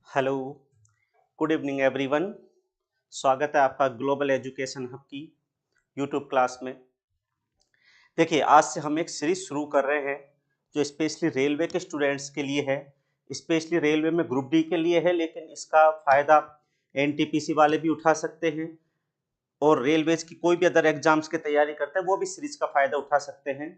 Hello, good evening everyone. स्वागत है आपका ग्लोबल एजुकेशन हब की यूट्यूब क्लास में। देखिए, आज से हम एक सीरीज शुरू कर रहे हैं जो स्पेशली रेलवे के स्टूडेंट्स के लिए है। स्पेशली रेलवे में ग्रुप डी के लिए है, लेकिन इसका फ़ायदा एनटीपीसी वाले भी उठा सकते हैं और रेलवेज की कोई भी अदर एग्जाम्स की तैयारी करते हैं वो भी सीरीज का फ़ायदा उठा सकते हैं।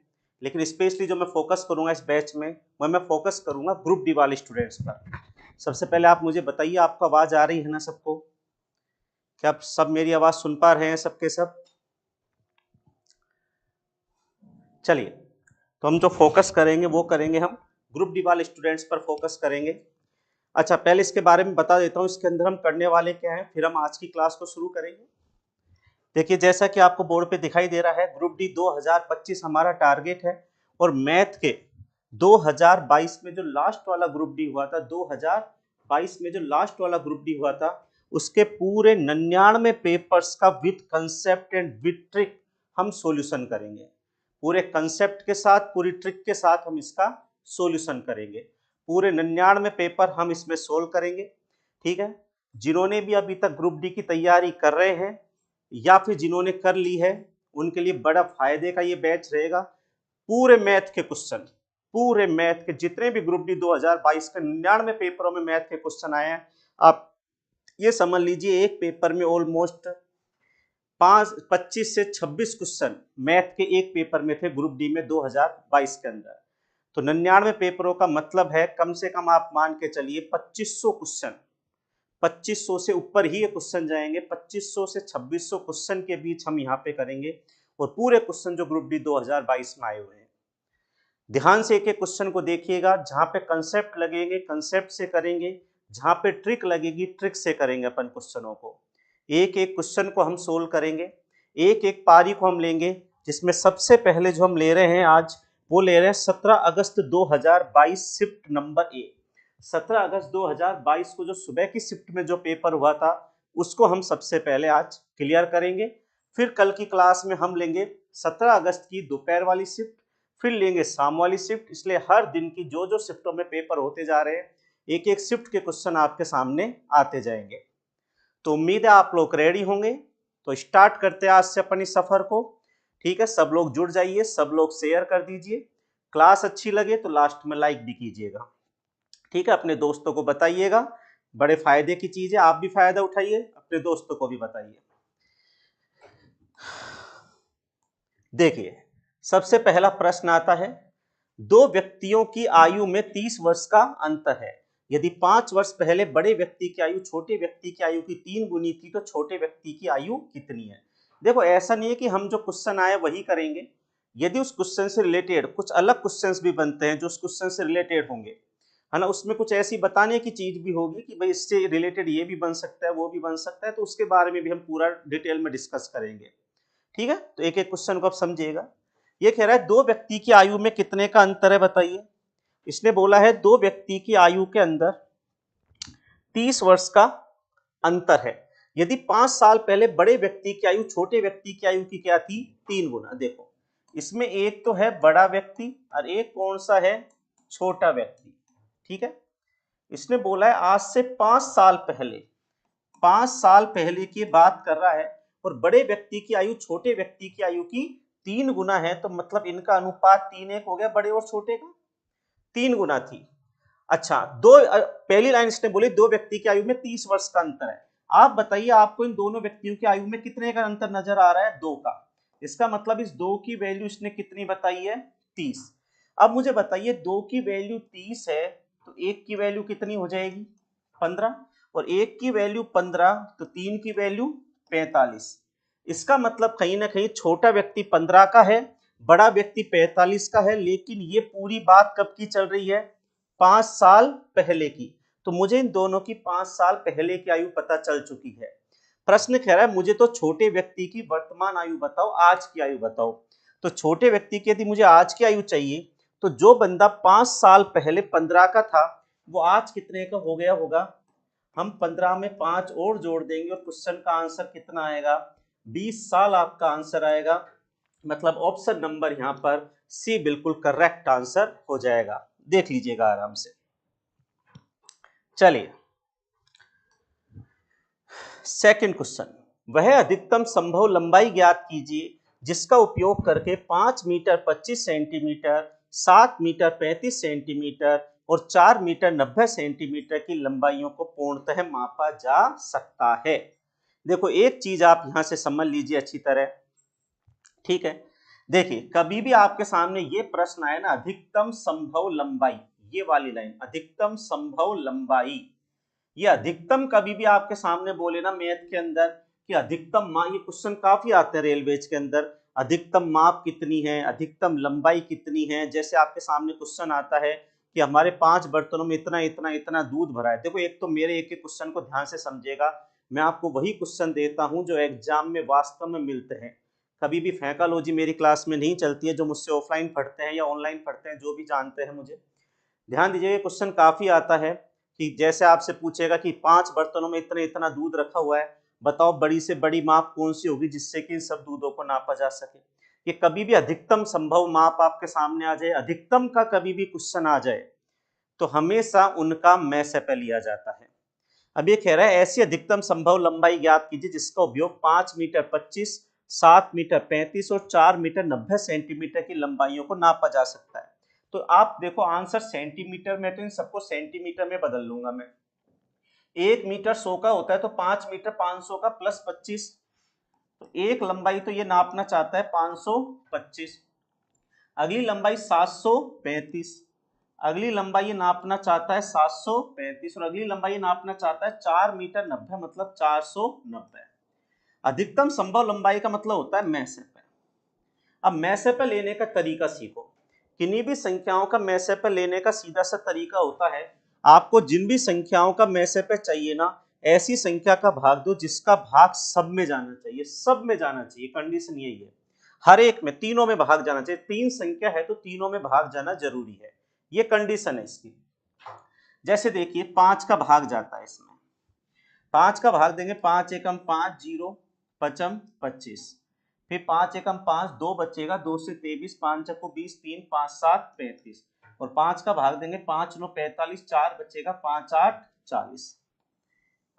लेकिन स्पेशली जो मैं फोकस करूँगा इस बैच में, वह मैं फोकस करूँगा ग्रुप डी वाले स्टूडेंट्स पर। सबसे पहले आप मुझे बताइए, आपको आवाज़ आ रही है ना सबको? क्या आप सब मेरी आवाज़ सुन पा रहे हैं सबके सब? चलिए, तो हम जो फोकस करेंगे वो करेंगे हम ग्रुप डी वाले स्टूडेंट्स पर फोकस करेंगे। अच्छा, पहले इसके बारे में बता देता हूँ इसके अंदर हम करने वाले क्या हैं, फिर हम आज की क्लास को शुरू करेंगे। देखिए, जैसा कि आपको बोर्ड पे दिखाई दे रहा है, ग्रुप डी 2025 हमारा टारगेट है और मैथ के 2022 में जो लास्ट वाला ग्रुप डी हुआ था, 2022 में जो लास्ट वाला ग्रुप डी हुआ था, उसके पूरे 99 पेपर्स का with concept and with trick हम सॉल्यूशन करेंगे। पूरे कंसेप्ट के साथ, पूरी ट्रिक के साथ हम इसका सॉल्यूशन करेंगे। पूरे 99 पेपर हम इसमें सोल्व करेंगे। ठीक है, जिन्होंने भी अभी तक ग्रुप डी की तैयारी कर रहे हैं या फिर जिन्होंने कर ली है, उनके लिए बड़ा फायदे का ये बैच रहेगा। पूरे मैथ के क्वेश्चन, पूरे मैथ के जितने भी ग्रुप डी 2022 के 99 पेपरों में मैथ के क्वेश्चन आए हैं, आप ये समझ लीजिए एक पेपर में ऑलमोस्ट 25 से 26 क्वेश्चन मैथ के एक पेपर में थे ग्रुप डी में 2022 के अंदर। तो 99 पेपरों का मतलब है कम से कम आप मान के चलिए 2500 क्वेश्चन, 2500 से ऊपर ही ये क्वेश्चन जाएंगे। 2500 से 2600 क्वेश्चन के बीच हम यहाँ पे करेंगे और पूरे क्वेश्चन जो ग्रुप डी 2022 में आए हुए हैं, ध्यान से एक एक क्वेश्चन को देखिएगा। जहाँ पे कंसेप्ट लगेंगे कंसेप्ट से करेंगे, जहाँ पे ट्रिक लगेगी ट्रिक से करेंगे। अपन क्वेश्चनों को एक एक क्वेश्चन को हम सोल्व करेंगे, एक एक पारी को हम लेंगे। जिसमें सबसे पहले जो हम ले रहे हैं आज, वो ले रहे हैं 17 अगस्त 2022 शिफ्ट नंबर ए। 17 अगस्त 2022 को जो सुबह की शिफ्ट में जो पेपर हुआ था, उसको हम सबसे पहले आज क्लियर करेंगे। फिर कल की क्लास में हम लेंगे 17 अगस्त की दोपहर वाली शिफ्ट, फिर लेंगे शाम वाली शिफ्ट। इसलिए हर दिन की जो जो शिफ्टों में पेपर होते जा रहे हैं, एक एक शिफ्ट के क्वेश्चन आपके सामने आते जाएंगे। तो उम्मीद है आप लोग रेडी होंगे। तो स्टार्ट करते हैं आज से अपनी सफर को। ठीक है, सब लोग जुड़ जाइए, सब लोग शेयर कर दीजिए। क्लास अच्छी लगे तो लास्ट में लाइक भी कीजिएगा। ठीक है, अपने दोस्तों को बताइएगा, बड़े फायदे की चीज है। आप भी फायदा उठाइए, अपने दोस्तों को भी बताइए। देखिए, सबसे पहला प्रश्न आता है, दो व्यक्तियों की आयु में 30 वर्ष का अंतर है। यदि 5 वर्ष पहले बड़े व्यक्ति की आयु छोटे व्यक्ति की आयु की 3 गुनी थी, तो छोटे व्यक्ति की आयु कितनी है? देखो, ऐसा नहीं है कि हम जो क्वेश्चन आए वही करेंगे। यदि उस क्वेश्चन से रिलेटेड कुछ अलग क्वेश्चंस भी बनते हैं जो उस क्वेश्चन से रिलेटेड होंगे, है ना, उसमें कुछ ऐसी बताने की चीज भी होगी कि भाई इससे रिलेटेड ये भी बन सकता है, वो भी बन सकता है, तो उसके बारे में भी हम पूरा डिटेल में डिस्कस करेंगे। ठीक है, तो एक एक क्वेश्चन को आप समझिएगा। ये कह रहा है दो व्यक्ति की आयु में कितने का अंतर है, बताइए। इसने बोला है दो व्यक्ति की आयु के अंदर 30 वर्ष का अंतर है। यदि 5 साल पहले बड़े व्यक्ति की आयु छोटे व्यक्ति की आयु की क्या थी? 3 गुना। देखो, इसमें एक तो है बड़ा व्यक्ति और एक कौन सा है? छोटा व्यक्ति। ठीक है, इसने बोला है आज से 5 साल पहले, 5 साल पहले की बात कर रहा है, और बड़े व्यक्ति की आयु छोटे व्यक्ति की आयु की 3 गुना है। तो मतलब इनका अनुपात 3:1 हो गया, बड़े और छोटे का 3 गुना थी। अच्छा, पहली लाइन इसने बोली दो व्यक्ति की आयु में 30 वर्ष का अंतर है। आप बताइए, आपको इन दोनों व्यक्तियों की आयु में कितने का अंतर नजर आ रहा है? 2 का। इसका मतलब इस 2 की वैल्यू इसने कितनी बताई है? 30। अब मुझे बताइए, 2 की वैल्यू 30 है तो 1 की वैल्यू कितनी हो जाएगी? 15। और 1 की वैल्यू 15 तो 3 की वैल्यू 45। इसका मतलब कहीं ना कहीं छोटा व्यक्ति 15 का है, बड़ा व्यक्ति 45 का है। लेकिन ये पूरी बात कब की चल रही है? 5 साल पहले की। तो मुझे इन दोनों की 5 साल पहले की आयु पता चल चुकी है। प्रश्न कह रहा है मुझे तो छोटे व्यक्ति की वर्तमान आयु बताओ, आज की आयु बताओ। तो छोटे व्यक्ति की यदि मुझे आज की आयु चाहिए, तो जो बंदा 5 साल पहले 15 का था, वो आज कितने का हो गया होगा? हम 15 में 5 और जोड़ देंगे और क्वेश्चन का आंसर कितना आएगा? 20 साल आपका आंसर आएगा। मतलब ऑप्शन नंबर यहां पर सी बिल्कुल करेक्ट आंसर हो जाएगा। देख लीजिएगा आराम से। चलिए, सेकंड क्वेश्चन, वह अधिकतम संभव लंबाई ज्ञात कीजिए जिसका उपयोग करके 5 मीटर 25 सेंटीमीटर, 7 मीटर 35 सेंटीमीटर और 4 मीटर 90 सेंटीमीटर की लंबाइयों को पूर्णतः मापा जा सकता है। देखो एक चीज आप यहां से समझ लीजिए अच्छी तरह, ठीक है। देखिए कभी भी आपके सामने ये प्रश्न आए ना, अधिकतम संभव लंबाई, ये वाली लाइन अधिकतम संभव लंबाई, ये अधिकतम कभी भी आपके सामने बोले ना मैथ के अंदर कि अधिकतम माप, ये क्वेश्चन काफी आते हैं रेलवेज के अंदर, अधिकतम माप कितनी है, अधिकतम लंबाई कितनी है। जैसे आपके सामने क्वेश्चन आता है कि हमारे 5 बर्तनों में इतना इतना इतना दूध भरा है। देखो एक तो मेरे एक एक क्वेश्चन को ध्यान से समझिएगा, मैं आपको वही क्वेश्चन देता हूं जो एग्जाम में वास्तव में मिलते हैं। कभी भी फैंकालॉजी मेरी क्लास में नहीं चलती है। जो मुझसे ऑफलाइन पढ़ते हैं या ऑनलाइन पढ़ते हैं, जो भी जानते हैं मुझे, ध्यान दीजिए क्वेश्चन काफी आता है कि जैसे आपसे पूछेगा कि 5 बर्तनों में इतना इतना दूध रखा हुआ है, बताओ बड़ी से बड़ी माप कौन सी होगी जिससे कि इन सब दूधों को नापा जा सके। ये कभी भी अधिकतम संभव माप आपके सामने आ जाए, अधिकतम का कभी भी क्वेश्चन आ जाए तो हमेशा उनका मैसे पे लिया जाता है। अब ये कह रहा है ऐसी अधिकतम संभव लंबाई ज्ञात कीजिए जिसका उपयोग 5 मीटर 25, 7 मीटर 35 और 4 मीटर 90 सेंटीमीटर की लंबाइयों को नापा जा सकता है। तो आप देखो आंसर सेंटीमीटर में, तो इन सबको सेंटीमीटर में बदल लूंगा मैं। 1 मीटर 100 का होता है तो 5 मीटर 500 का प्लस 25, तो एक लंबाई तो ये नापना चाहता है 525, अगली लंबाई 735, अगली लंबाई ये नापना चाहता है 735 और अगली लंबाई नापना चाहता है 4 मीटर 90 मतलब 490। अधिकतम संभव लंबाई का मतलब होता है मैसे पे। अब मैसे पे लेने का तरीका सीखो। किन्हीं भी संख्याओं का मैसे पे लेने का सीधा सा तरीका होता है, आपको जिन भी संख्याओं का मैसे पे चाहिए ना, ऐसी संख्या का भाग दो जिसका भाग सब में जाना चाहिए, सब में जाना चाहिए। कंडीशन यही है, हर एक में, तीनों में भाग जाना चाहिए। 3 संख्या है तो तीनों में भाग जाना जरूरी है, ये कंडीशन है इसकी। जैसे देखिए 5 का भाग जाता है इसमें, 5 का भाग देंगे, 5 एकम 5, 0 पचम 25, फिर 5 एकम 5, 2 बचेगा, 2 से 23, 5 चक्को 20, 3 5 7 35 और 5 का भाग देंगे, 5 9 45, 4 बचेगा, 5 8 40।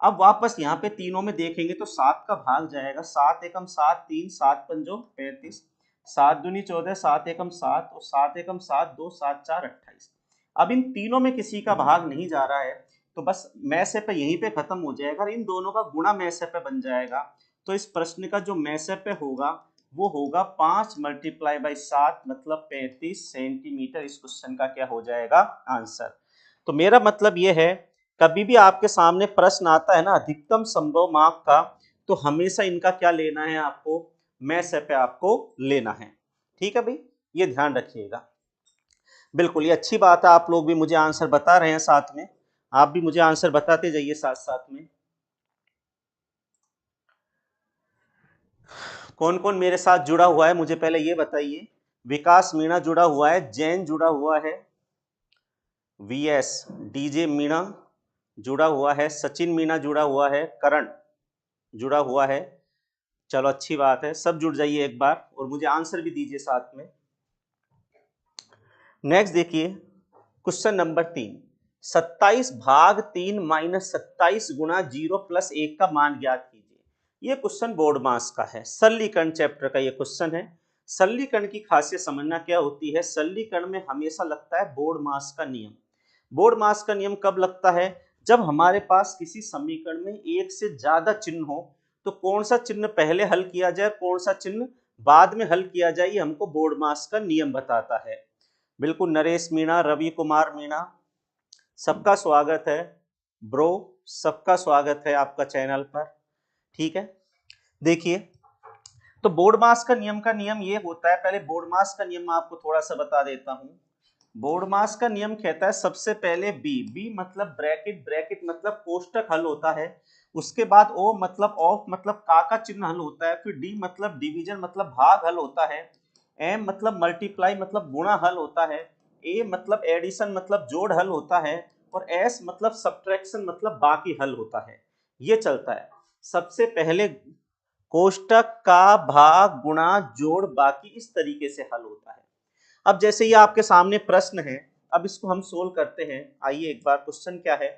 अब वापस यहाँ पे तीनों में देखेंगे तो 7 का भाग जाएगा, 7 एकम 7, 3 7 पंजो 35, 7 दूनी 14, 7 एकम 7 और 7 एकम 7, 2 7 4 28। अब इन तीनों में किसी का भाग नहीं जा रहा है तो बस मैसे पे यहीं पे खत्म हो जाएगा, इन दोनों का गुणा मैसे पे बन जाएगा। तो इस प्रश्न का जो मैसे पे होगा वो होगा 5 मल्टीप्लाई बाई 7 मतलब 35 सेंटीमीटर। इस क्वेश्चन का क्या हो जाएगा आंसर। तो मेरा मतलब ये है, कभी भी आपके सामने प्रश्न आता है ना अधिकतम संभव माप का, तो हमेशा इनका क्या लेना है आपको, मैसे पे आपको लेना है। ठीक है भाई, ये ध्यान रखिएगा। बिल्कुल ये अच्छी बात है, आप लोग भी मुझे आंसर बता रहे हैं, साथ में आप भी मुझे आंसर बताते जाइए साथ साथ में। कौन कौन मेरे साथ जुड़ा हुआ है मुझे पहले ये बताइए। विकास मीणा जुड़ा हुआ है, जैन जुड़ा हुआ है, वीएस डीजे मीणा जुड़ा हुआ है, सचिन मीणा जुड़ा हुआ है, करण जुड़ा हुआ है। चलो अच्छी बात है, सब जुड़ जाइए एक बार और मुझे आंसर भी दीजिए साथ में। नेक्स्ट देखिए क्वेश्चन नंबर 3, 27 भाग 3 माइनस 27 गुणा 0 प्लस 1 का मान ज्ञात कीजिए। ये क्वेश्चन बोर्ड मास का है, सरलीकरण चैप्टर का ये क्वेश्चन है। सरलीकरण की खासियत समझना क्या होती है, सरलीकरण में हमेशा लगता है बोर्ड मास का नियम। बोर्ड मास का नियम कब लगता है, जब हमारे पास किसी समीकरण में एक से ज्यादा चिन्ह हो तो कौन सा चिन्ह पहले हल किया जाए, कौन सा चिन्ह बाद में हल किया जाए, ये हमको बोर्ड मास का नियम बताता है। बिल्कुल नरेश मीणा, रवि कुमार मीणा, सबका स्वागत है ब्रो, सबका स्वागत है आपका चैनल पर। ठीक है, देखिए तो बोर्ड मास का नियम ये होता है, पहले बोर्ड मास का नियम आपको थोड़ा सा बता देता हूं। बोर्ड मास का नियम कहता है सबसे पहले बी मतलब ब्रैकेट, ब्रैकेट मतलब कोष्टक हल होता है, उसके बाद ओ मतलब ऑफ मतलब का चिन्ह हल होता है, फिर डी मतलब डिवीजन मतलब भाग हल होता है, एम मतलब मल्टीप्लाई मतलब गुणा हल होता है, ए मतलब एडिशन मतलब जोड़ हल होता है और एस मतलब सब्ट्रैक्शन मतलब बाकी हल होता है। ये चलता है, सबसे पहले कोष्टक का भाग गुणा जोड़ बाकी, इस तरीके से हल होता है। अब जैसे ये आपके सामने प्रश्न है, अब इसको हम सोल्व करते हैं। आइए एक बार, क्वेश्चन क्या है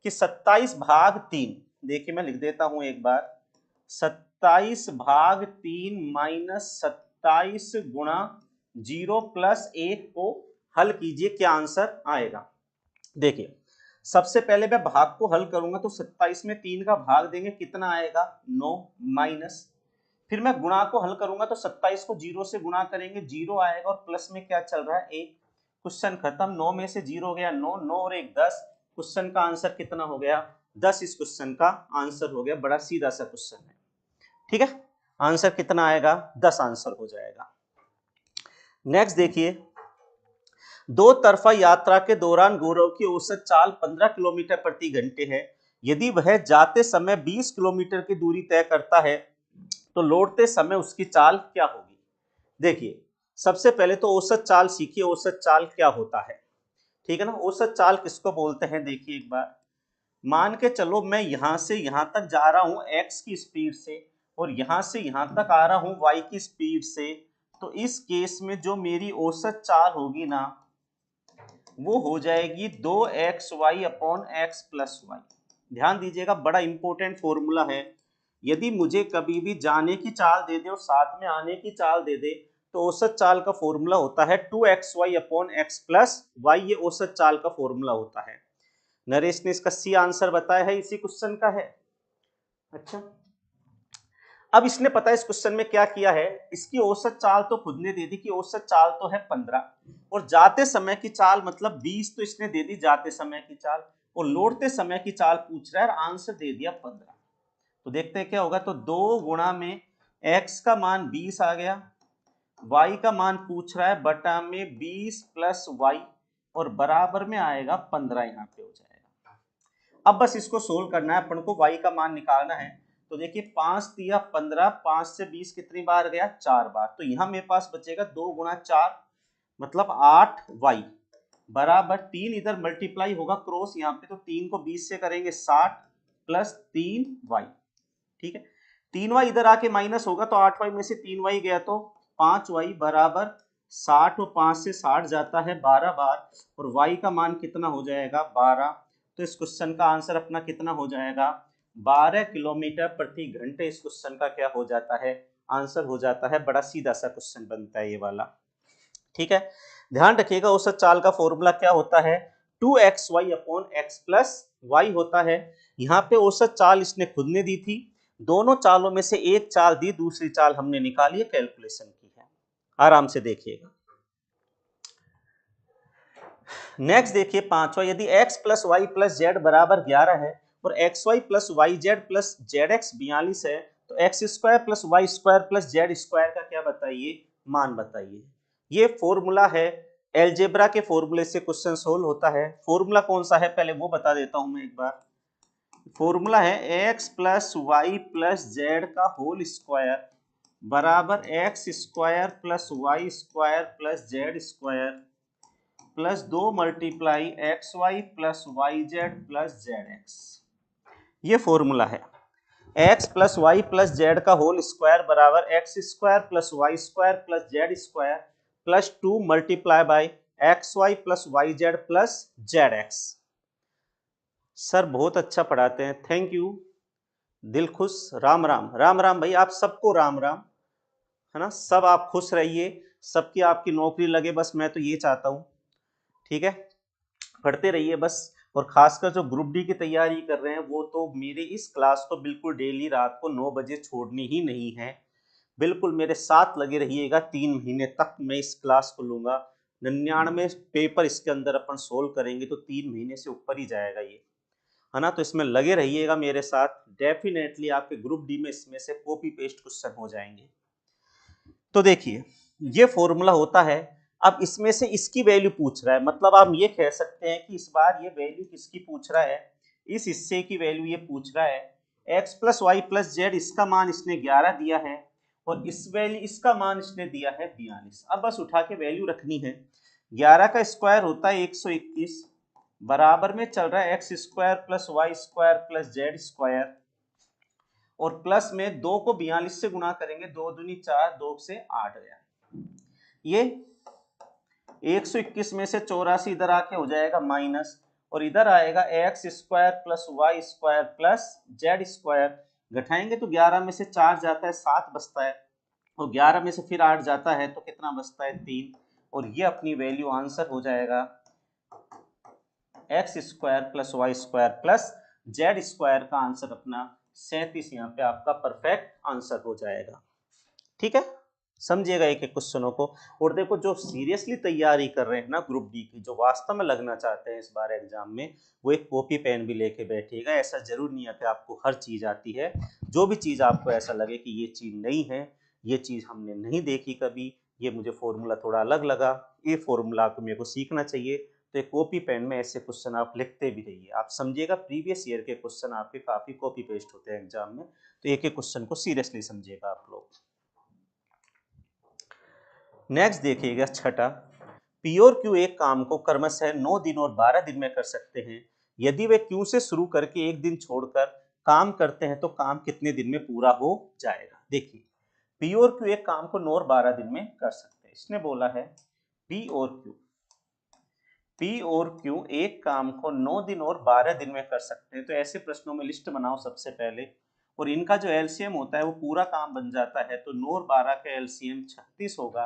कि 27 भाग 3, देखिए मैं लिख देता हूं एक बार, 27/3 माइनस 27 गुणा 0 प्लस 1 को हल कीजिए, क्या आंसर आएगा। देखिए सबसे पहले मैं भाग को हल करूंगा तो 27 में 3 का भाग देंगे, कितना आएगा 9, माइनस फिर मैं गुणा को हल करूंगा तो 27 को 0 से गुणा करेंगे, 0 आएगा और प्लस में क्या चल रहा है 1। क्वेश्चन खत्म। 9 में से 0 गया 9, 9 और 1 10। क्वेश्चन का आंसर कितना हो गया 10। इस क्वेश्चन का आंसर हो गया। बड़ा सीधा सा क्वेश्चन है, ठीक है। आंसर कितना आएगा 10 आंसर हो जाएगा। नेक्स्ट देखिए, दो तरफा यात्रा के दौरान गौरव की औसत चाल 15 किलोमीटर प्रति घंटे है। यदि वह जाते समय 20 किलोमीटर की दूरी तय करता है तो लौटते समय उसकी चाल क्या होगी। देखिए सबसे पहले तो औसत चाल सीखिए, औसत चाल क्या होता है, ठीक है ना। औसत चाल किसको बोलते हैं, देखिए एक बार मान के चलो मैं यहां से यहां तक जा रहा हूं x की स्पीड से और यहां से यहां तक आ रहा हूं y की स्पीड से, तो इस केस में जो मेरी औसत चाल होगी ना वो हो जाएगी 2xy upon x plus Y. ध्यान दीजिएगा बड़ा इंपॉर्टेंट फॉर्मूला है। यदि मुझे कभी भी जाने की चाल दे दे और साथ में आने की चाल दे दे तो औसत चाल का फॉर्मूला होता है 2xy upon x plus Y. ये औसत चाल का फॉर्मूला होता है। नरेश ने इसका सी आंसर बताया है, इसी क्वेश्चन का है। अच्छा, अब इसने पता है इस क्वेश्चन में क्या किया है, इसकी औसत चाल तो खुद ने दे दी कि औसत चाल तो है 15 और जाते समय की चाल मतलब 20 तो इसने दे दी जाते समय की चाल, और लौटते समय की चाल पूछ रहा है और आंसर दे दिया 15। तो देखते हैं क्या होगा। तो 2 गुणा में x का मान 20 आ गया, y का मान पूछ रहा है बटा में 20 प्लस y और बराबर में आएगा 15 यहाँ पे हो जाएगा। अब बस इसको सोल्व करना है अपन को, y का मान निकालना है। तो देखिए 5 दिया 15, 5 से 20 कितनी बार गया 4 बार, तो यहाँ मेरे पास बचेगा 2 गुणा 4 मतलब 8y बराबर 3 इधर मल्टीप्लाई होगा क्रॉस यहाँ पे, तो 3 को 20 से करेंगे 60 प्लस 3y, ठीक है। 3y इधर आके माइनस होगा तो 8y में से 3y गया तो 5y बराबर 60 और 5 से 60 जाता है 12 बार और y का मान कितना हो जाएगा 12। तो इस क्वेश्चन का आंसर अपना कितना हो जाएगा 12 किलोमीटर प्रति घंटे। इस क्वेश्चन का क्या हो जाता है आंसर हो जाता है। बड़ा सीधा सा क्वेश्चन बनता है ये वाला, ठीक है। ध्यान रखिएगा औसत चाल का फॉर्मूला क्या होता है 2xy upon x plus Y होता है। यहाँ पे औसत चाल इसने खुद ने दी थी, दोनों चालों में से एक चाल दी, दूसरी चाल हमने निकाली है, कैलकुलेशन की है। आराम से देखिएगा। नेक्स्ट देखिए पांचवा, यदि x plus Y plus Z बराबर 11 है और X Y plus Y Z plus Z X 42 है तो X square plus Y square plus Z square का क्या बताइए मान बताइए। ये फॉर्मूला है, एलजेब्रा के फॉर्मूले से क्वेश्चन सोल्व होता है। फॉर्मूला कौन सा है पहले वो बता देता हूं मैं एक बार। फॉर्मूला है X plus Y plus Z का होल स्क्वायर बराबर X square plus Y square plus Z square plus 2 multiply X Y plus Y Z plus Z X. ये फॉर्मूला है X plus Y plus Z का whole square बराबर X square plus Y square plus Z square plus 2 multiply by X Y plus Y Z plus Z X. Sir बहुत अच्छा पढ़ाते हैं, thank you. दिल खुश, राम राम। राम राम भाई, आप सबको राम राम, है ना। सब आप खुश रहिए, सबकी आपकी नौकरी लगे, बस मैं तो ये चाहता हूँ, ठीक है। पढ़ते रहिए बस। और खासकर जो ग्रुप डी की तैयारी कर रहे हैं वो तो मेरे इस क्लास को बिल्कुल डेली रात को 9 बजे छोड़नी ही नहीं है। बिल्कुल मेरे साथ लगे रहिएगा, 3 महीने तक मैं इस क्लास को लूंगा। 99 पेपर इसके अंदर अपन सोल्व करेंगे तो 3 महीने से ऊपर ही जाएगा ये, है ना। तो इसमें लगे रहिएगा मेरे साथ, डेफिनेटली आपके ग्रुप डी में इसमें से कॉपी पेस्ट क्वेश्चन हो जाएंगे। तो देखिए ये फॉर्मूला होता है। अब इसमें से इसकी वैल्यू पूछ रहा है, मतलब आप ये कह सकते हैं कि इस बार ये वैल्यू किसकी पूछ रहा है, इस हिस्से की वैल्यू ये पूछ रहा है। X plus Y plus Z इसका मान इसने 11 दिया है और इस वैल्यू इसका मान इसने दिया है 42। अब बस उठा के वैल्यू रखनी है। 11 का स्क्वायर होता है 121 बराबर में चल रहा है X square plus Y square plus Z square और प्लस में 2 को 42 से गुणा करेंगे, 2 दूनी 4, 2 से 8 गया। ये 121 में से 84 इधर आके हो जाएगा माइनस और इधर आएगा X square plus Y square plus Z square. घटाएंगे तो 11 में से 4 जाता है 7 बचता है, और 11 में से फिर 8 जाता है तो कितना बचता है 3, और ये अपनी वैल्यू आंसर हो जाएगा X square plus Y square plus Z square का आंसर अपना 37 यहाँ पे आपका परफेक्ट आंसर हो जाएगा। ठीक है, समझिएगा एक एक क्वेश्चनों को। और देखो जो सीरियसली तैयारी कर रहे हैं ना ग्रुप डी की, जो वास्तव में लगना चाहते हैं इस बार एग्जाम में, वो एक कॉपी पेन भी लेके बैठिएगा। ऐसा जरूर नहीं है कि आपको हर चीज आती है। जो भी चीज आपको ऐसा लगे कि ये चीज नई है, ये चीज हमने नहीं देखी कभी, ये मुझे फॉर्मूला थोड़ा अलग लगा, ये फॉर्मूला को मेरे को सीखना चाहिए, तो एक कॉपी पेन में ऐसे क्वेश्चन आप लिखते भी रहिए। आप समझिएगा प्रीवियस ईयर के क्वेश्चन आपके काफी कॉपी पेस्ट होते हैं एग्जाम में, तो एक एक क्वेश्चन को सीरियसली समझिएगा आप लोग। नेक्स्ट देखिएगा छठा, पी और क्यू एक काम को क्रमशः 9 दिन और 12 दिन में कर सकते हैं। यदि वे क्यू से शुरू करके एक दिन छोड़कर काम करते हैं तो काम कितने दिन में पूरा हो जाएगा। देखिए पी और क्यू एक काम को 9 और 12 दिन में कर सकते हैं। इसने बोला है पी और क्यू एक काम को 9 दिन और 12 दिन में कर सकते हैं। तो ऐसे प्रश्नों में लिस्ट बनाओ सबसे पहले, और इनका जो एलसीएम होता है वो पूरा काम बन जाता है। तो 9 और 12 का एलसीएम 36 होगा।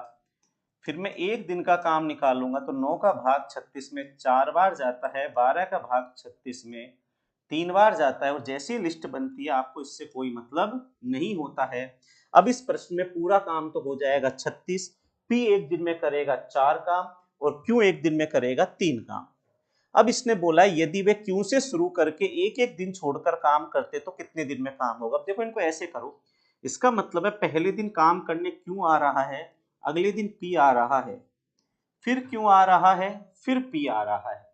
फिर मैं एक दिन का काम निकालूंगा तो 9 का भाग 36 में 4 बार जाता है, 12 का भाग 36 में 3 बार जाता है, और जैसी लिस्ट बनती है आपको इससे कोई मतलब नहीं होता है। अब इस प्रश्न में पूरा काम तो हो जाएगा 36, पी एक दिन में करेगा 4 काम और क्यू एक दिन में करेगा 3 काम। अब इसने बोला यदि वे क्यू से शुरू करके एक एक दिन छोड़कर काम करते तो कितने दिन में काम होगा। अब देखो इनको ऐसे करो, इसका मतलब है पहले दिन काम करने क्यू आ रहा है, अगले दिन पी आ रहा है, फिर क्यू आ रहा है, फिर पी आ रहा है।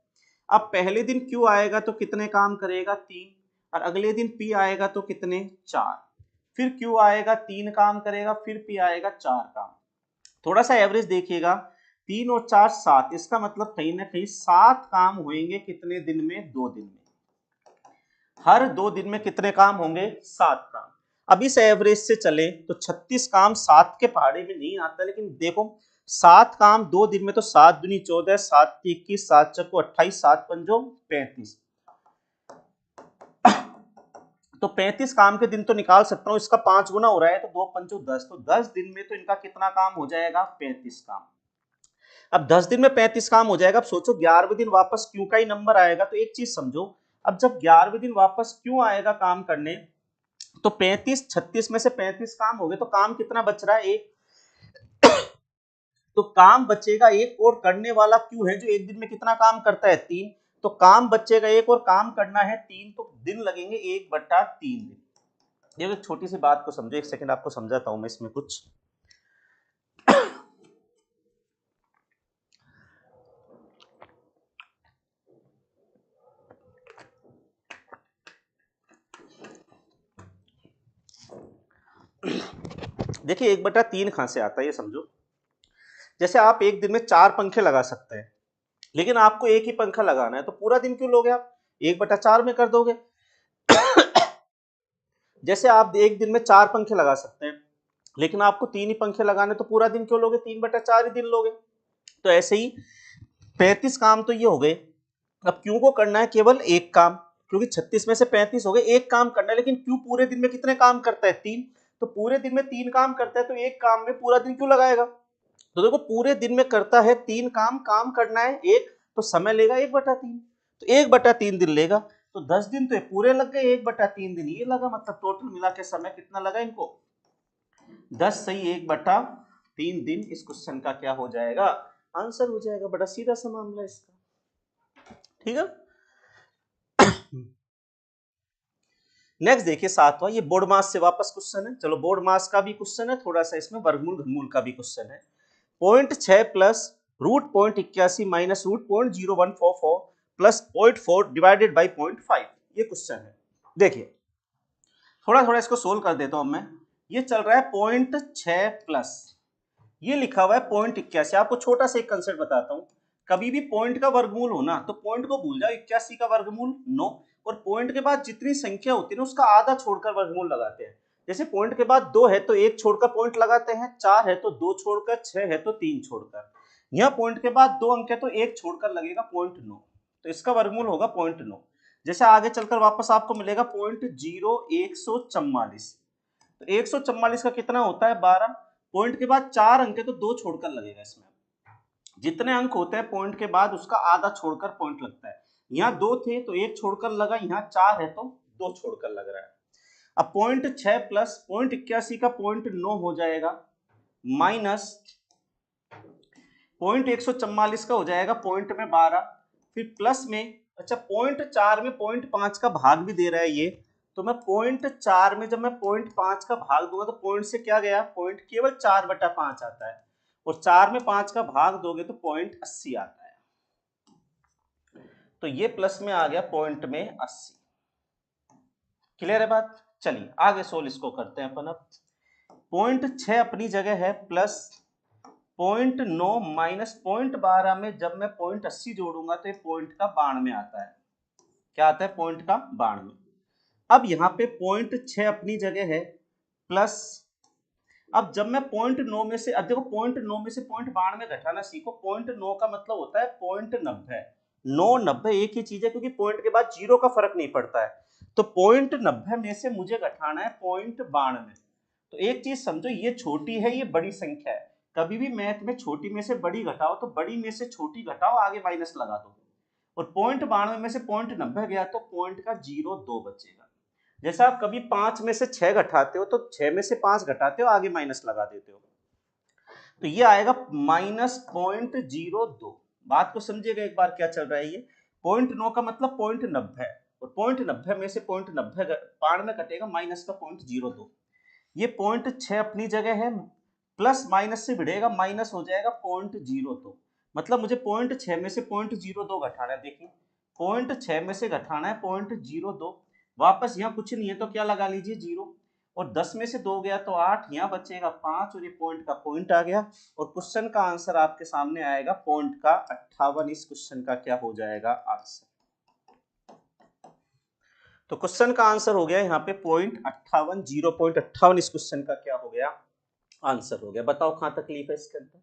अब पहले दिन क्यू आएगा तो कितने काम करेगा 3, और अगले दिन पी आएगा तो कितने 4, फिर क्यू आएगा 3 काम करेगा, फिर पी आएगा 4 काम। थोड़ा सा एवरेज देखिएगा, 3 और 4 7, इसका मतलब कहीं ना कहीं 7 काम होंगे कितने दिन में 2 दिन में। हर 2 दिन में कितने काम होंगे 7 काम। अब इस एवरेज से चले तो 36 काम 7 के पहाड़े में नहीं आता, लेकिन देखो 7 काम 2 दिन में तो 7 दूनी 14, 7 21, 7 चक्को 28, 7 पंजो 35, तो 35 काम के दिन तो निकाल सकता हूं। इसका 5 गुना हो रहा है तो 2 पंचो 10, तो 10 दिन में तो इनका कितना काम हो जाएगा 35 काम। अब 10 दिन में 35 काम हो जाएगा। अब सोचो 11वें दिन वापस क्यू का ही नंबर आएगा, तो एक चीज समझो, अब जब 11वें दिन वापस क्यू आएगा काम करने तो 35 36 में से 35 काम हो गए, तो काम कितना बच रहा है एक, तो काम बचेगा एक, और करने वाला क्यू है जो एक दिन में कितना काम करता है 3, तो काम बचेगा एक और काम करना है 3, तो दिन लगेंगे 1/3 दिन। ये एक छोटी सी बात को समझो, एक सेकंड आपको समझाता हूं मैं इसमें कुछ। देखिए 1/3 कहां से आता है ये समझो। जैसे आप एक दिन में 4 पंखे लगा सकते हैं, लेकिन आपको एक ही पंखा लगाना है, तो पूरा दिन क्यों लोगे आप, 1/4 में कर दोगे। जैसे आप एक दिन में 4 पंखे लगा सकते हैं, लेकिन आपको 3 ही पंखे लगाने, तो पूरा दिन क्यों लोगे, 3/4 ही दिन लोगे। तो ऐसे ही 35 काम तो ये हो गए। अब क्यू को करना है केवल एक काम, क्योंकि 36 में से 35 हो गए, एक काम करना है, लेकिन क्यू पूरे दिन में कितने काम करता है 3, तो पूरे दिन में 3 काम करता है, तो एक काम में पूरा दिन क्यों लगाएगा। तो देखो पूरे दिन में करता है 3 काम, काम करना है एक, तो समय लेगा 1/3, तो 1/3 दिन लेगा, तो 10 दिन तो ये पूरे लग गए, 1/3 दिन ये लगा, मतलब टोटल मिला के समय कितना लगा इनको 10 सही 1/3 दिन। इस क्वेश्चन का क्या हो जाएगा आंसर हो जाएगा। बड़ा सीधा सा मामला इसका, ठीक है। नेक्स्ट देखिए 7वां, ये बोर्ड मास से वापस क्वेश्चन है। चलो बोर्ड मास का भी क्वेश्चन है, थोड़ा सा इसमें वर्गमूल घनमूल का भी क्वेश्चन है। 0.6 plus √0.81 minus √0.0144 plus 0.4 divided by 0.5, ये क्वेश्चन है। देखिए थोड़ा थोड़ा इसको सोल्व कर देता हूं मैं। ये चल रहा है 0.6 प्लस, ये लिखा हुआ है 0.81। आपको छोटा सा एक कंसेप्ट बताता हूं, कभी भी पॉइंट का वर्गमूल हो ना तो पॉइंट को भूल जाओ, 81 का वर्गमूल 9, और पॉइंट के बाद जितनी संख्या होती है ना उसका आधा छोड़कर वर्गमूल लगाते हैं। जैसे पॉइंट के बाद 2 है तो 1 छोड़कर पॉइंट लगाते हैं, 4 है तो 2 छोड़कर, 6 है तो 3 छोड़कर। यहाँ पॉइंट के बाद 2 अंक है तो 1 छोड़कर लगेगा 0.9। तो इसका वर्गमूल होगा 0.9। जैसे आगे चलकर वापस आपको मिलेगा 0.0144। तो 144 का कितना होता है 12। पॉइंट के बाद 4 अंक है तो 2 छोड़कर लगेगा इसमें। जितने अंक होते हैं पॉइंट के बाद उसका आधा छोड़कर पॉइंट लगता है। यहाँ 2 थे तो 1 छोड़कर लगा, यहाँ 4 है तो 2 छोड़कर लग रहा है। अब 0.6 प्लस 0.81 का 0.9 हो जाएगा, माइनस 0.144 का हो जाएगा पॉइंट में 12, फिर प्लस में अच्छा 0.4 में 0.5 का भाग भी दे रहा है ये, तो मैं 0.4 में जब मैं 0.5 का भाग दूंगा तो पॉइंट से क्या गया, पॉइंट केवल 4/5 आता है, और 4 में 5 का भाग दोगे तो 0.80 आता है। तो ये प्लस में आ गया पॉइंट में 80। क्लियर है बात। चलिए आगे सोल्व इसको करते हैं अपन। अब 0.6 अपनी जगह है, प्लस 0.9 माइनस 0.12 में जब मैं 0.80 जोड़ूंगा तो ये पॉइंट का 92 आता है। क्या आता है, पॉइंट का 92। अब यहाँ पे 0.6 अपनी जगह है, प्लस अब जब मैं 0.9 में से, अब देखो 0.9 में से 0.92 घटाना सीखो। 0.9 का मतलब होता है 0.90। 9/90 एक ही चीज है, क्योंकि पॉइंट के बाद जीरो का फर्क नहीं पड़ता है। तो 0.90 में से मुझे घटाना है 0.92। तो एक चीज समझो, ये छोटी है, ये बड़ी संख्या है। कभी भी मैथ में छोटी में से बड़ी घटाओ तो बड़ी में से छोटी घटाओ, आगे माइनस लगा दो, और 0.92 में से 0.90 गया तो पॉइंट का 0.2 बचेगा। जैसा आप कभी 5 में से 6 घटाते हो तो 6 में से 5 घटाते हो, आगे माइनस लगा देते हो, तो ये आएगा -0.02। बात को समझिएगा एक बार क्या चल रहा है। ये 0.9 का मतलब 0.90, और 0.90 में से 0.90 92 कटेगा, माइनस का 0.02। ये 0.6 अपनी जगह है, प्लस माइनस से भिड़ेगा, माइनस हो जाएगा 0.02। मतलब मुझे 0.6 में से 0.02 घटाना है। देखिए 0.6 में से घटाना है 0.02, वापस यहाँ कुछ नहीं है तो क्या लगा लीजिए 0, और 10 में से 2 गया तो 8, यहाँ बचेगा 5, और ये पॉइंट का पॉइंट आ गया। और क्वेश्चन का आंसर आपके सामने आएगा पॉइंट का 58। इस क्वेश्चन का क्या हो जाएगा आंसर। तो क्वेश्चन का आंसर हो गया यहाँ पे 0.58, 0.58 इस क्वेश्चन का क्या हो गया, आंसर हो गया। बताओ कहां तकलीफ है इसके अंदर।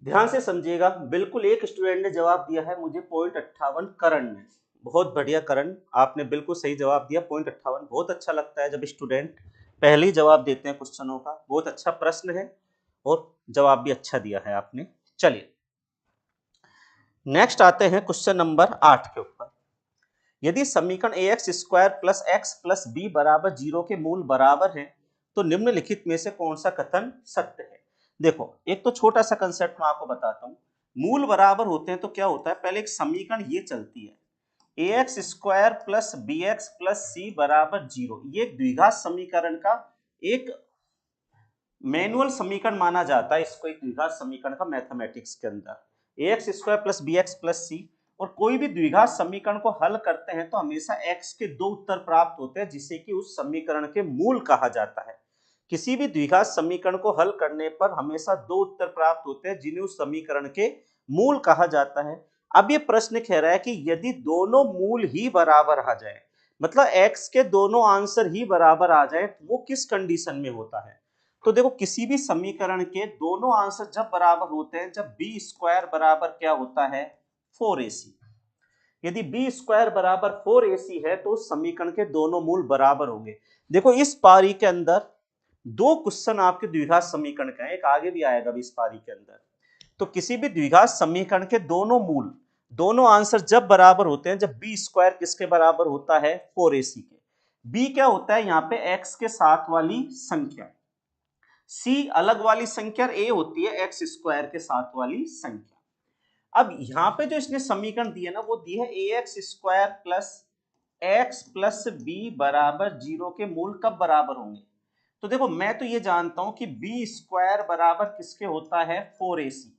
ध्यान से समझिएगा। बिल्कुल एक स्टूडेंट ने जवाब दिया है मुझे 0.58 करंट में। बहुत बढ़िया करण, आपने बिल्कुल सही जवाब दिया 0.58। बहुत अच्छा लगता है जब स्टूडेंट पहले ही जवाब देते हैं क्वेश्चनों का। बहुत अच्छा प्रश्न है और जवाब भी अच्छा दिया है आपने। चलिए नेक्स्ट आते हैं क्वेश्चन नंबर 8 के ऊपर। यदि समीकरण ax² plus x plus b बराबर 0 के मूल बराबर हैं तो निम्नलिखित में से कौन सा कथन सत्य है। देखो एक तो छोटा सा कंसेप्ट मैं आपको बताता हूं। मूल बराबर होते हैं तो क्या होता है, पहले एक समीकरण ये चलती है ax² plus bx plus c बराबर 0। ये द्विघात समीकरण का एक मैनुअल समीकरण माना जाता है इसको, एक द्विघात समीकरण का मैथमेटिक्स के अंदर ax² plus bx plus c। और कोई भी द्विघात समीकरण को हल करते हैं तो हमेशा x के 2 उत्तर प्राप्त होते हैं, जिसे कि उस समीकरण के मूल कहा जाता है। किसी भी द्विघात समीकरण को हल करने पर हमेशा 2 उत्तर प्राप्त होते हैं, जिन्हें उस समीकरण के मूल कहा जाता है। अब ये प्रश्न कह रहा है कि यदि दोनों मूल ही बराबर आ जाए, मतलब x के दोनों आंसर ही बराबर आ जाए, वो किस कंडीशन में होता है। तो देखो किसी भी समीकरण के दोनों आंसर जब बराबर होते हैं, जब b² बराबर क्या होता है 4ac। यदि b² बराबर 4ac है तो उस समीकरण के दोनों मूल बराबर होंगे। देखो इस पारी के अंदर 2 क्वेश्चन आपके द्विघात समीकरण का है, एक आगे भी आएगा इस पारी के अंदर। तो किसी भी द्विघात समीकरण के दोनों मूल, दोनों आंसर जब बराबर होते हैं, जब b² किसके बराबर होता है 4ac के। b क्या होता है यहाँ पे x के साथ वाली संख्या, c अलग वाली संख्या, और a होती है x² के साथ वाली संख्या। अब यहां पे जो इसने समीकरण दिया ना, वो दिया है ax² plus x plus b बराबर 0 के मूल कब बराबर होंगे। तो देखो मैं तो ये जानता हूं कि b² बराबर किसके होता है 4ac।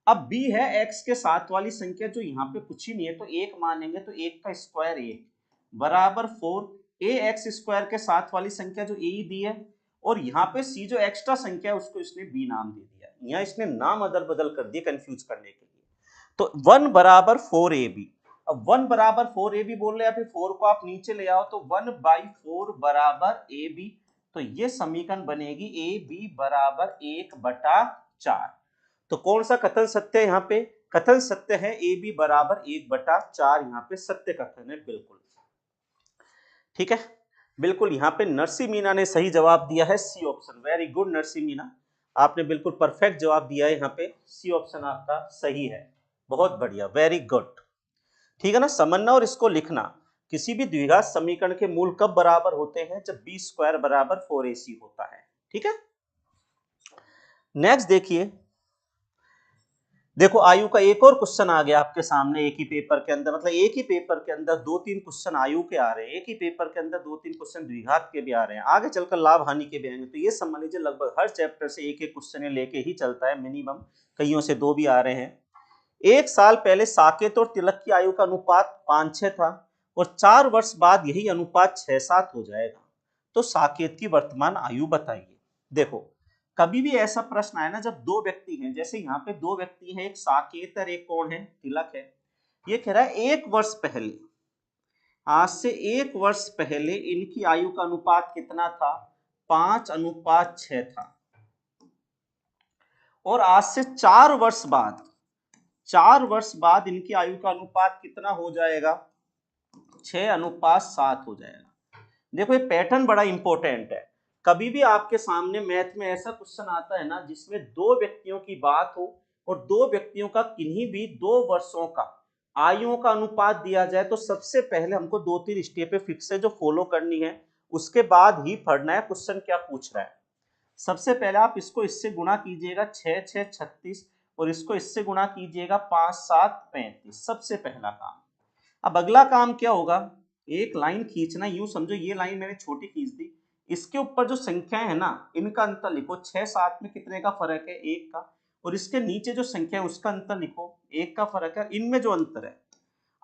अब b है x के साथ वाली संख्या जो यहाँ पे कुछ ही नहीं है, तो 1 मानेंगे, तो 1 का स्क्वायर 1 बराबर 4। ax² के साथ वाली संख्या जो a दी है, और यहाँ पे c जो एक्स्ट्रा संख्या है उसको इसने b नाम दे दिया। यहाँ इसने नाम अदल बदल कर दिया कंफ्यूज करने के लिए। तो 1 बराबर 4ab। अब 1 बराबर 4ab बोल रहे हैं, फिर 4 को आप नीचे ले आओ तो 1/4 बराबर ab। तो ये समीकरण बनेगी ab बराबर 1/4। तो कौन सा कथन सत्य है यहाँ पे, कथन सत्य है, ए बी बराबर 1/4 यहाँ पे सत्य कथन है। बिल्कुल ठीक है, बिल्कुल यहाँ पे नरसी मीना ने सही जवाब दिया है, C option. Very good Narsi Meena, आपने बिल्कुल परफेक्ट जवाब दिया है, यहाँ पे सी ऑप्शन आपका सही है। बहुत बढ़िया, वेरी गुड। ठीक है ना, समझना और इसको लिखना। किसी भी द्विघात समीकरण के मूल कब बराबर होते हैं? जब b स्क्वायर बराबर 4ac होता है। ठीक है, नेक्स्ट देखिए, देखो आयु का एक और क्वेश्चन आ गया आपके सामने एक ही पेपर के अंदर, मतलब एक ही पेपर के अंदर 2-3 क्वेश्चन आयु के आ रहे हैं, एक ही पेपर के अंदर 2-3 क्वेश्चन द्विघात के भी आ रहे हैं, आगे चलकर लाभ हानि के भी आएंगे। तो ये समझ लीजिए लगभग हर चैप्टर से एक एक क्वेश्चन लेके ही चलता है, मिनिमम कईयों से 2 भी आ रहे हैं। एक साल पहले साकेत और तिलक की आयु का अनुपात 5-6 था और 4 वर्ष बाद यही अनुपात 6-7 हो जाएगा, तो साकेत की वर्तमान आयु बताइए। देखो कभी भी ऐसा प्रश्न आए ना जब दो व्यक्ति हैं, जैसे यहाँ पे दो व्यक्ति हैं, एक साकेत और एक कौन है? तिलक है। ये कह रहा है 1 वर्ष पहले, आज से 1 वर्ष पहले इनकी आयु का अनुपात कितना था? 5:6 था। और आज से 4 वर्ष बाद, 4 वर्ष बाद इनकी आयु का अनुपात कितना हो जाएगा? 6:7 हो जाएगा। देखो ये पैटर्न बड़ा इंपॉर्टेंट है। कभी भी आपके सामने मैथ में ऐसा क्वेश्चन आता है ना जिसमें दो व्यक्तियों की बात हो और दो व्यक्तियों का किन्हीं भी 2 वर्षों का आयुओं का अनुपात दिया जाए, तो सबसे पहले हमको 2-3 स्टेपें फिक्स है जो फॉलो करनी है, उसके बाद ही पढ़ना है क्वेश्चन क्या पूछ रहा है। सबसे पहले आप इसको इससे गुणा कीजिएगा, 6×6 36, और इसको इससे गुणा कीजिएगा 5×7 35। सबसे पहला काम। अब अगला काम क्या होगा? एक लाइन खींचना, यूं समझो ये लाइन मैंने छोटी खींच दी, इसके ऊपर जो संख्याएं है ना इनका अंतर लिखो। 6-7 में कितने का फर्क है? 1 का। और इसके नीचे जो संख्या है उसका अंतर लिखो, 1 का फर्क है, इनमें जो अंतर है।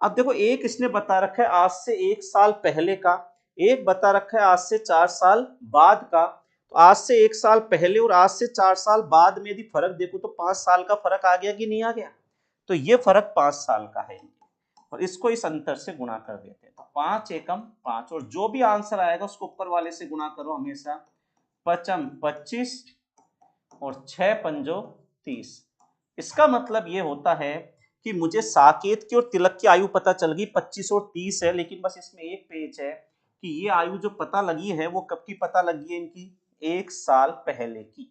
अब देखो एक इसने बता रखा है आज से 1 साल पहले का, एक बता रखा है आज से 4 साल बाद का। तो आज से 1 साल पहले और आज से 4 साल बाद में यदि फर्क देखो तो 5 साल का फर्क आ गया कि नहीं आ गया? तो ये फर्क 5 साल का है और इसको इस अंतर से गुणा कर देते हैं। तो 5 एकम 5, और जो भी आंसर आएगा उसको ऊपर वाले से गुणा करो हमेशा। 5×5 25 और 6×5 30। इसका मतलब ये होता है कि मुझे साकेत की और तिलक की आयु पता चल गई 25 और 30 है, लेकिन बस इसमें एक पेच है कि ये आयु जो पता लगी है वो कब की पता लगी है? इनकी 1 साल पहले की।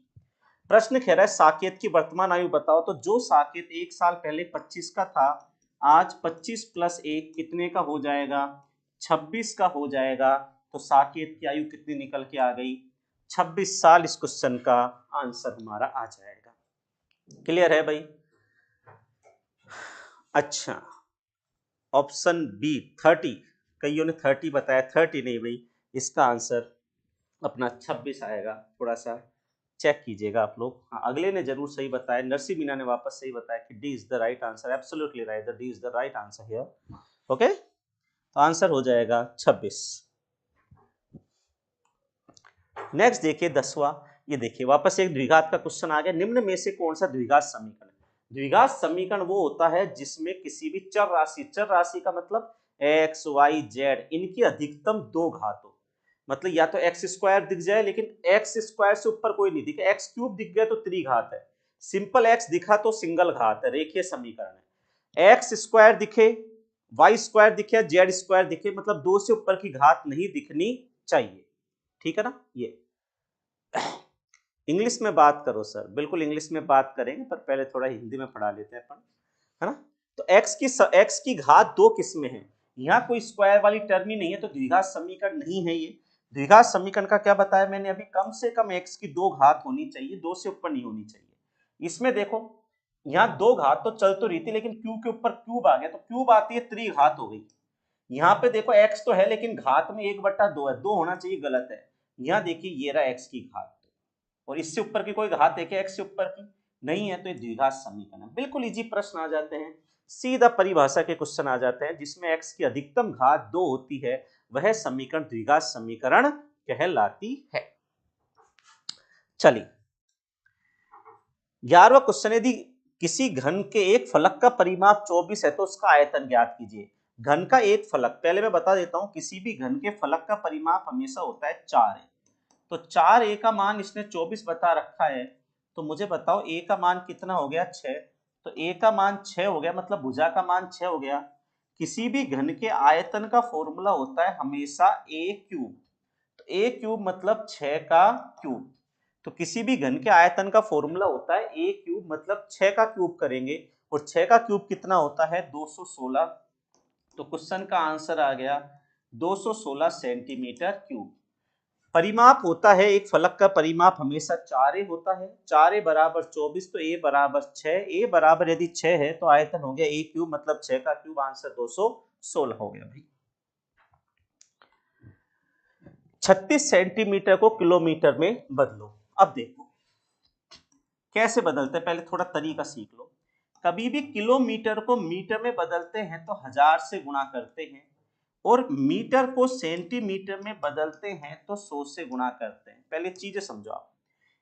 प्रश्न कह रहा है साकेत की वर्तमान आयु बताओ, तो जो साकेत 1 साल पहले 25 का था, आज 25 + 1 कितने का हो जाएगा? 26 का हो जाएगा। तो साकेत की आयु कितनी निकल के आ गई? 26 साल। इस क्वेश्चन का आंसर हमारा आ जाएगा। क्लियर है भाई? अच्छा, ऑप्शन बी 30, कईयों ने 30 बताया, 30 नहीं भाई, इसका आंसर अपना 26 आएगा। थोड़ा सा चेक कीजिएगा आप लोग। हाँ, अगले ने जरूर सही बताया, नरसी मीना ने वापस सही बताया कि D is the right answer, absolutely right, D is the right answer here. Okay, तो आंसर हो जाएगा 26। नेक्स्ट देखिए 10वां, ये देखिए वापस एक द्विघात का क्वेश्चन आ गया। निम्न में से कौन सा द्विघात समीकरण? द्विघात समीकरण वो होता है जिसमें किसी भी चर राशि का मतलब एक्स वाई जेड, इनकी अधिकतम 2 घात हो। मतलब या तो एक्स स्क्वायर दिख जाए, लेकिन एक्स स्क्वायर से ऊपर कोई नहीं दिखे, एक्स क्यूब दिख गया तो त्रिघात है, सिंपल एक्स दिखा तो सिंगल घात है, रेखीय समीकरण है। एक्स स्क्वायर दिखे, वाई स्क्वायर दिखे, जेड स्क्वायर दिखे, मतलब 2 से ऊपर की घात नहीं दिखनी चाहिए। ठीक है ना? ये इंग्लिश में बात करो सर, बिल्कुल इंग्लिश में बात करेंगे, पर पहले थोड़ा हिंदी में पढ़ा लेते हैं अपन, है ना? तो x की घात 2 किसमें है? यहाँ कोई स्क्वायर वाली टर्म ही नहीं है, तो द्विघात समीकरण नहीं है ये। द्विघात समीकरण का क्या बताया मैंने अभी? कम से कम x की 2 घात होनी चाहिए, 2 से ऊपर नहीं होनी चाहिए। इसमें देखो यहाँ 2 घात तो चल तो रही थी, लेकिन क्यू के ऊपर क्यूब आ गया, तो क्यूब आती है त्रिघात हो गई। यहाँ पे देखो x तो है लेकिन घात में 1/2 है, 2 होना चाहिए, गलत है। यहाँ देखिए ये रहा x की घात, और इससे ऊपर की कोई घात है क्या? x से ऊपर की नहीं है, तो ये द्विघात समीकरण है। बिल्कुल इजी प्रश्न आ जाते हैं, सीधा परिभाषा के क्वेश्चन आ जाते हैं, जिसमें x की अधिकतम घात 2 होती है, वह समीकरण द्विघात समीकरण कहलाती है। चलिए 11वां क्वेश्चन, यदि किसी घन के एक फलक का परिमाप 24 है तो उसका आयतन ज्ञात कीजिए। घन का एक फलक, पहले मैं बता देता हूं, किसी भी घन के फलक का परिमाप हमेशा होता है 4 है। तो 4a का मान इसने 24 बता रखा है, तो मुझे बताओ a का मान कितना हो गया? 6। तो a का मान 6 हो गया, मतलब भुजा का मान 6 हो गया। किसी भी घन के आयतन का फॉर्मूला होता है हमेशा a क्यूब, तो a क्यूब मतलब 6 का क्यूब। तो किसी भी घन के आयतन का फॉर्मूला होता है a क्यूब मतलब 6 का क्यूब करेंगे, और 6 का क्यूब कितना होता है 216। तो क्वेश्चन का आंसर आ गया 216 सेंटीमीटर क्यूब। परिमाप होता है, एक फलक का परिमाप हमेशा 4a होता है, 4a बराबर 24, तो a बराबर 6, a बराबर यदि 6 है तो आयतन हो गया a क्यूब मतलब 6 का क्यूब, आंसर 216 हो गया भाई। 36 सेंटीमीटर को किलोमीटर में बदलो। अब देखो कैसे बदलते हैं, पहले थोड़ा तरीका सीख लो। कभी भी किलोमीटर को मीटर में बदलते हैं तो 1000 से गुणा करते हैं, और मीटर को सेंटीमीटर में बदलते हैं तो 100 से गुणा करते हैं। पहले चीजें समझो आप।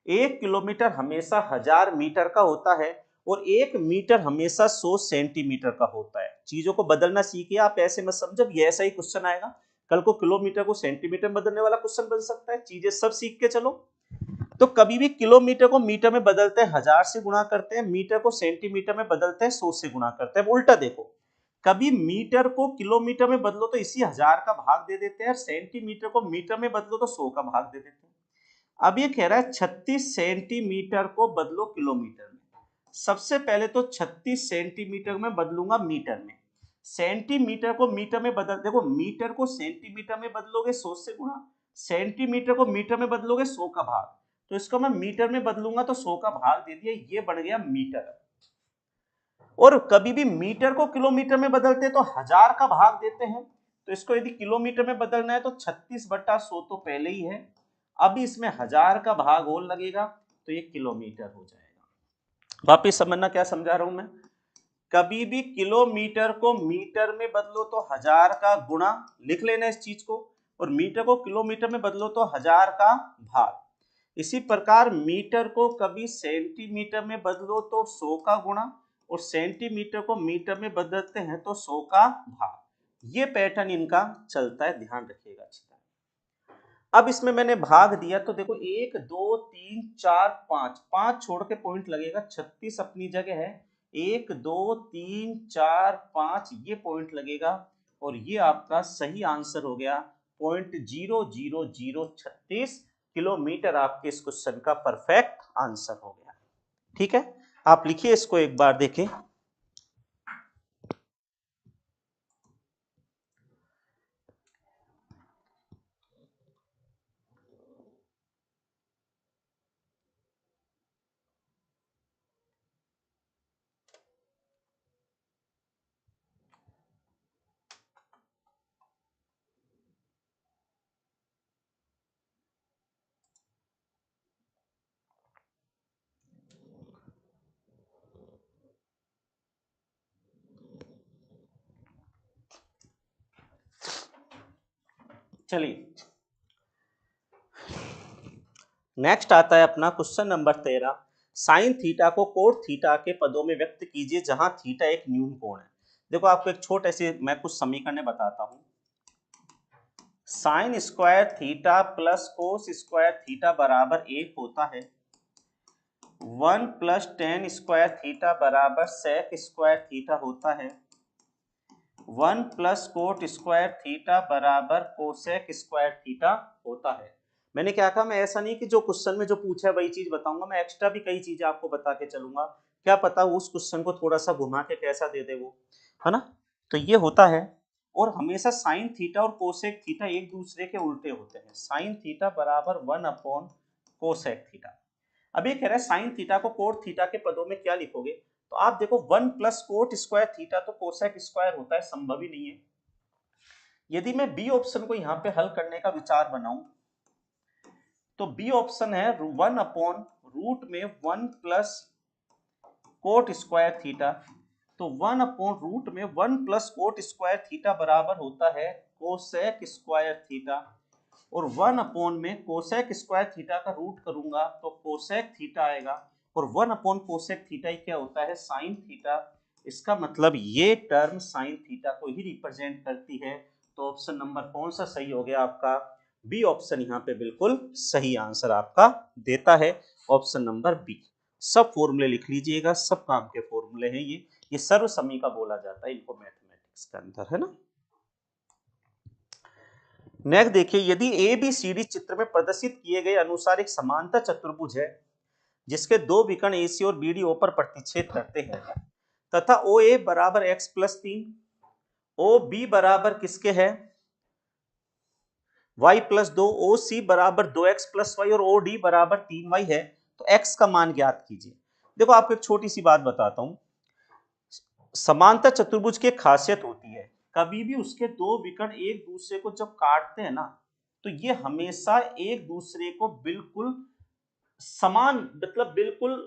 1 किलोमीटर हमेशा 1000 मीटर का होता है, और 1 मीटर हमेशा 100 सेंटीमीटर का होता है। चीजों को बदलना सीखिए आप, ऐसे मत समझो ये ऐसा ही क्वेश्चन आएगा, कल को किलोमीटर को सेंटीमीटर में बदलने वाला क्वेश्चन बन सकता है। चीजें सब सीख के चलो। तो कभी भी किलोमीटर को मीटर में बदलते हैं 1000 से गुणा करते हैं, मीटर को सेंटीमीटर में बदलते हैं 100 से गुणा करते हैं। उल्टा देखो, कभी मीटर को किलोमीटर में बदलो तो इसी 1000 का भाग दे देते हैं, और सेंटीमीटर को मीटर में बदलो तो 100 का भाग दे देते हैं। अब ये कह रहा है 36 सेंटीमीटर को बदलो किलोमीटर में। सबसे पहले तो 36 सेंटीमीटर में बदलूंगा मीटर में। सेंटीमीटर को मीटर में बदल, देखो मीटर को सेंटीमीटर में बदलोगे 100 से गुणा, सेंटीमीटर को मीटर में बदलोगे 100 का भाग, तो इसको मैं मीटर में बदलूंगा तो 100 का भाग दे दिया, ये बन गया मीटर। और कभी भी मीटर को किलोमीटर में बदलते हैं तो 1000 का भाग देते हैं, तो इसको यदि किलोमीटर में बदलना है तो 36/100 तो पहले ही है, अब इसमें 1000 का भाग और लगेगा तो ये किलोमीटर हो जाएगा। वापिस समझना क्या समझा रहा हूं मैं। कभी भी किलोमीटर को मीटर में बदलो तो 1000 का गुणा, लिख लेना इस चीज को, और मीटर को किलोमीटर में बदलो तो 1000 का भाग। इसी प्रकार मीटर को कभी सेंटीमीटर में बदलो तो 100 का गुणा, और सेंटीमीटर को मीटर में बदलते हैं तो 100 का भाग। ये पैटर्न इनका चलता है, ध्यान रखिएगा अच्छी तरह। अब इसमें मैंने भाग दिया तो देखो 1 2 3 4 5, 5 छोड़ के पॉइंट लगेगा, 36 अपनी जगह है, 1 2 3 4 5 ये पॉइंट लगेगा, और ये आपका सही आंसर हो गया 0.0036 किलोमीटर। आपके इस क्वेश्चन का परफेक्ट आंसर हो गया। ठीक है, आप लिखिए इसको एक बार देखें। चलिए नेक्स्ट आता है अपना क्वेश्चन नंबर 13। साइन थीटा को कोट थीटा के पदों में व्यक्त कीजिए जहां थीटा एक न्यून कोण है। देखो आपको एक छोटे से मैं कुछ समीकरण बताता हूं। Sine square theta plus cos square theta बराबर 1 होता है। 1 प्लस टेन स्क्वायर थीटा बराबर सेक स्क्वायर थीटा होता है। 1 प्लस कोट स्क्वायर थीटा बराबर कोसेक स्क्वायर थीटा होता है। मैंने क्या कहा, मैं ऐसा नहीं कि जो क्वेश्चन में जो पूछा है वही चीज बताऊंगा, मैं एक्स्ट्रा भी कई चीजें आपको बता के चलूंगा। क्या पता उस क्वेश्चन को थोड़ा सा घुमा के कैसा दे दे वो, है ना। तो ये होता है, और हमेशा साइन थीटा और कोसेक थीटा एक दूसरे के उल्टे होते हैं। साइन थीटा बराबर 1 कोसेक थीटा। अब ये कह रहा है साइन थीटा को कोट थीटा के पदों में क्या लिखोगे, तो आप देखो 1 प्लस कोट स्क्वायर थीटा तो कोसेक स्क्वायर होता है, संभव ही नहीं है। यदि मैं बी ऑप्शन को यहाँ पे हल करने का विचार बनाऊं तो बी ऑप्शन है 1 में 1 प्लस कोट स्क्वायर थीटा। तो 1 में 1 प्लस कोट स्क्वायर थीटा बराबर होता है कोसेक स्क्वायर थीटा, और 1 में कोसेक स्क्वायर थीटा का रूट करूंगा तो कोसेक थीटा आएगा, और 1 कोसेक थीटा ही क्या होता है साइन थीटा। इसका मतलब ये टर्म साइन थीटा को ही रिप्रेजेंट करती है। तो ऑप्शन नंबर कौन सा सही हो गया आपका, बी ऑप्शन यहाँ पे बिल्कुल सही आंसर आपका देता है, ऑप्शन नंबर बी। सब फॉर्मूले लिख लीजिएगा, सब काम के फॉर्मूले हैं ये सर्व समीका बोला जाता है इनको मैथमेटिक्स के अंदर, है ना। नेक्स्ट देखिए, यदि ए बी सी डी चित्र में प्रदर्शित किए गए अनुसार एक समांतर चतुर्भुज है जिसके दो विकर्ण ए सी और बी डी ओ पर प्रतिच्छेद करते हैं तथा ओ ए बराबर एक्स प्लस 3, ओ बी बराबर किसके है y प्लस 2, ओ सी बराबर 2x प्लस वाई और ओ डी बराबर 3y है, तो x का मान ज्ञात कीजिए। देखो आपको एक छोटी सी बात बताता हूं, समांतर चतुर्भुज की एक खासियत होती है, कभी भी उसके दो विकर्ण एक दूसरे को जब काटते हैं ना, तो ये हमेशा एक दूसरे को बिल्कुल समान, मतलब बिल्कुल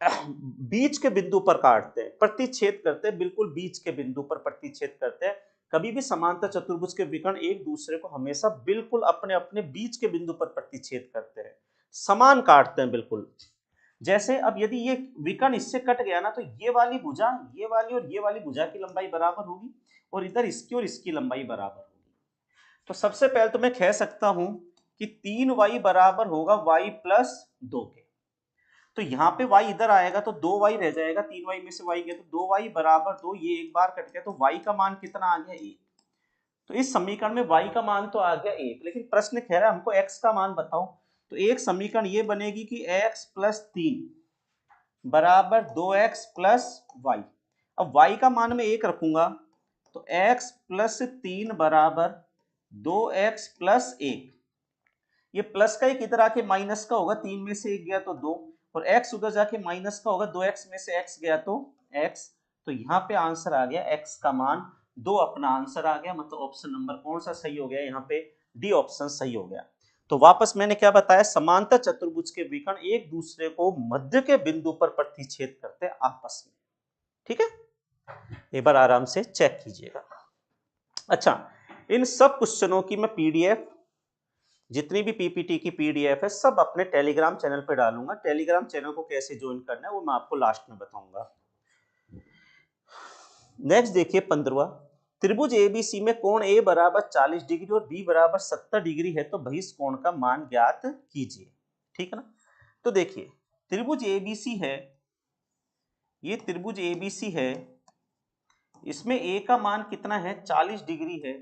बीच के बिंदु पर काटते हैं, प्रतिच्छेद करते हैं, बिल्कुल बीच के बिंदु पर प्रतिच्छेद करते हैं। कभी भी समांतर चतुर्भुज के विकर्ण एक दूसरे को हमेशा बिल्कुल अपने अपने बीच के बिंदु पर प्रतिच्छेद करते हैं, समान काटते हैं बिल्कुल। जैसे अब यदि ये विकर्ण इससे कट गया ना, तो ये वाली भुजा, ये वाली और ये वाली भुजा की लंबाई बराबर होगी और इधर इसकी और इसकी लंबाई बराबर होगी। तो सबसे पहले तो मैं कह सकता हूं कि 3y बराबर होगा y प्लस 2 के। तो यहाँ पे y इधर आएगा तो 2y रह जाएगा, 3y में से y गया तो 2y बराबर 2, ये एक बार कट गया तो y का मान कितना आ गया 1। तो इस समीकरण में y का मान तो आ गया 1, लेकिन प्रश्न कह रहा है हमको x का मान बताओ। तो एक समीकरण ये बनेगी कि x प्लस 3 बराबर 2x प्लस वाई। अब y का मान मैं 1 रखूंगा तो x प्लस 3 बराबर 2x प्लस 1। ये प्लस का एक इधर आके माइनस का होगा, 3 में से 1 गया तो 2, और x उधर जाके माइनस का होगा, 2x में से x गया तो x। तो यहाँ पे आंसर आ गया x का मान 2, अपना आंसर आ गया। मतलब ऑप्शन नंबर कौन सा सही हो गया, यहाँ पे डी ऑप्शन सही हो गया। तो वापस मैंने क्या बताया, समांतर चतुर्भुज के विकर्ण एक दूसरे को मध्य के बिंदु पर प्रतिच्छेद करते हैं आपस में। ठीक है, एक बार आराम से चेक कीजिएगा। अच्छा, इन सब क्वेश्चनों की मैं पीडीएफ, जितनी भी पीपीटी की पीडीएफ है, सब अपने टेलीग्राम चैनल पे डालूंगा। टेलीग्राम चैनल को कैसे ज्वाइन करना है वो मैं आपको लास्ट में बताऊंगा। नेक्स्ट देखिए 15वां, त्रिभुज एबीसी में कोण ए बराबर 40 डिग्री और बी बराबर 70 डिग्री है, तो बहिष कोण का मान ज्ञात कीजिए। ठीक है ना। तो देखिए त्रिभुज एबीसी है, ये त्रिभुज एबीसी है, इसमें ए का मान कितना है 40 डिग्री है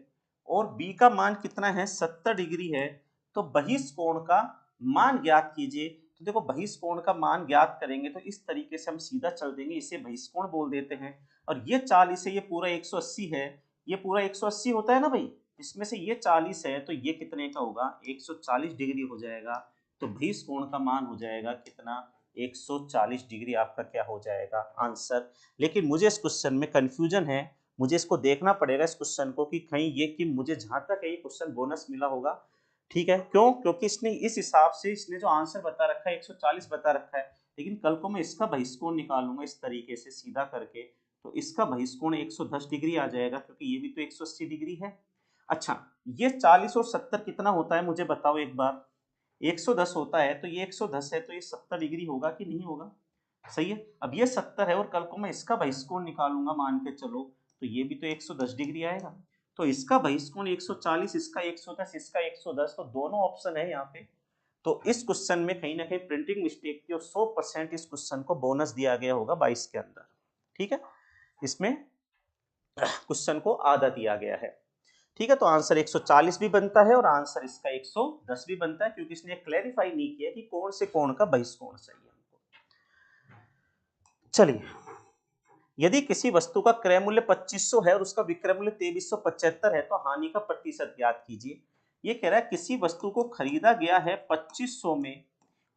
और बी का मान कितना है 70 डिग्री है, तो बहिष कोण का मान ज्ञात कीजिए। तो देखो बहिष कोण का मान ज्ञात करेंगे तो इस तरीके से हम सीधा चल देंगे, इसे बहिष कोण बोल देते हैं। और ये 40 है, ये पूरा 180 है, ये पूरा 180 होता है ना भाई, इसमें से ये 40 है तो ये कितने का होगा 140 डिग्री हो जाएगा। तो बहिष कोण का मान हो जाएगा कितना 140 डिग्री, आपका क्या हो जाएगा आंसर। लेकिन मुझे इस क्वेश्चन में कंफ्यूजन है, मुझे इसको देखना पड़ेगा इस क्वेश्चन को कि कहीं ये कि मुझे जहां तक ये क्वेश्चन बोनस मिला होगा। ठीक है, क्यों, क्योंकि इसने इस हिसाब से इसने जो आंसर बता रखा है 140 बता रखा है, लेकिन कल को मैं इसका बहिष्कोण निकालूंगा इस तरीके से सीधा करके, तो इसका बहिष्कोण 110 डिग्री आ जाएगा, क्योंकि ये भी तो 180 डिग्री है। अच्छा, ये 40 और 70 कितना होता है मुझे बताओ एक बार। 110 होता है, तो ये 110 है तो ये 70 डिग्री होगा कि नहीं होगा। सही है, अब ये 70 है और कल को मैं इसका बहिष्कोण निकालूंगा मान के चलो, तो ये भी तो 110 डिग्री आएगा। तो इसका बहिष्कोण 140, इसका 110, इसका 110, तो दोनों ऑप्शन है यहाँ पे। तो इस क्वेश्चन में कहीं ना कहीं प्रिंटिंग मिस्टेक की और 100% इस क्वेश्चन को बोनस दिया गया होगा 22 के अंदर। ठीक है, इसमें क्वेश्चन को आधा दिया गया है। ठीक है, तो आंसर 140 भी बनता है और आंसर इसका 110 भी बनता है, क्योंकि इसने क्लैरिफाई नहीं किया कि कौन से कोण का बहिष्कोण सही है। चलिए, यदि किसी वस्तु का क्रय मूल्य 2500 है और उसका विक्रय मूल्य 2375 है, तो हानि का प्रतिशत ज्ञात कीजिए। ये कह रहा है किसी वस्तु को खरीदा गया है 2500 में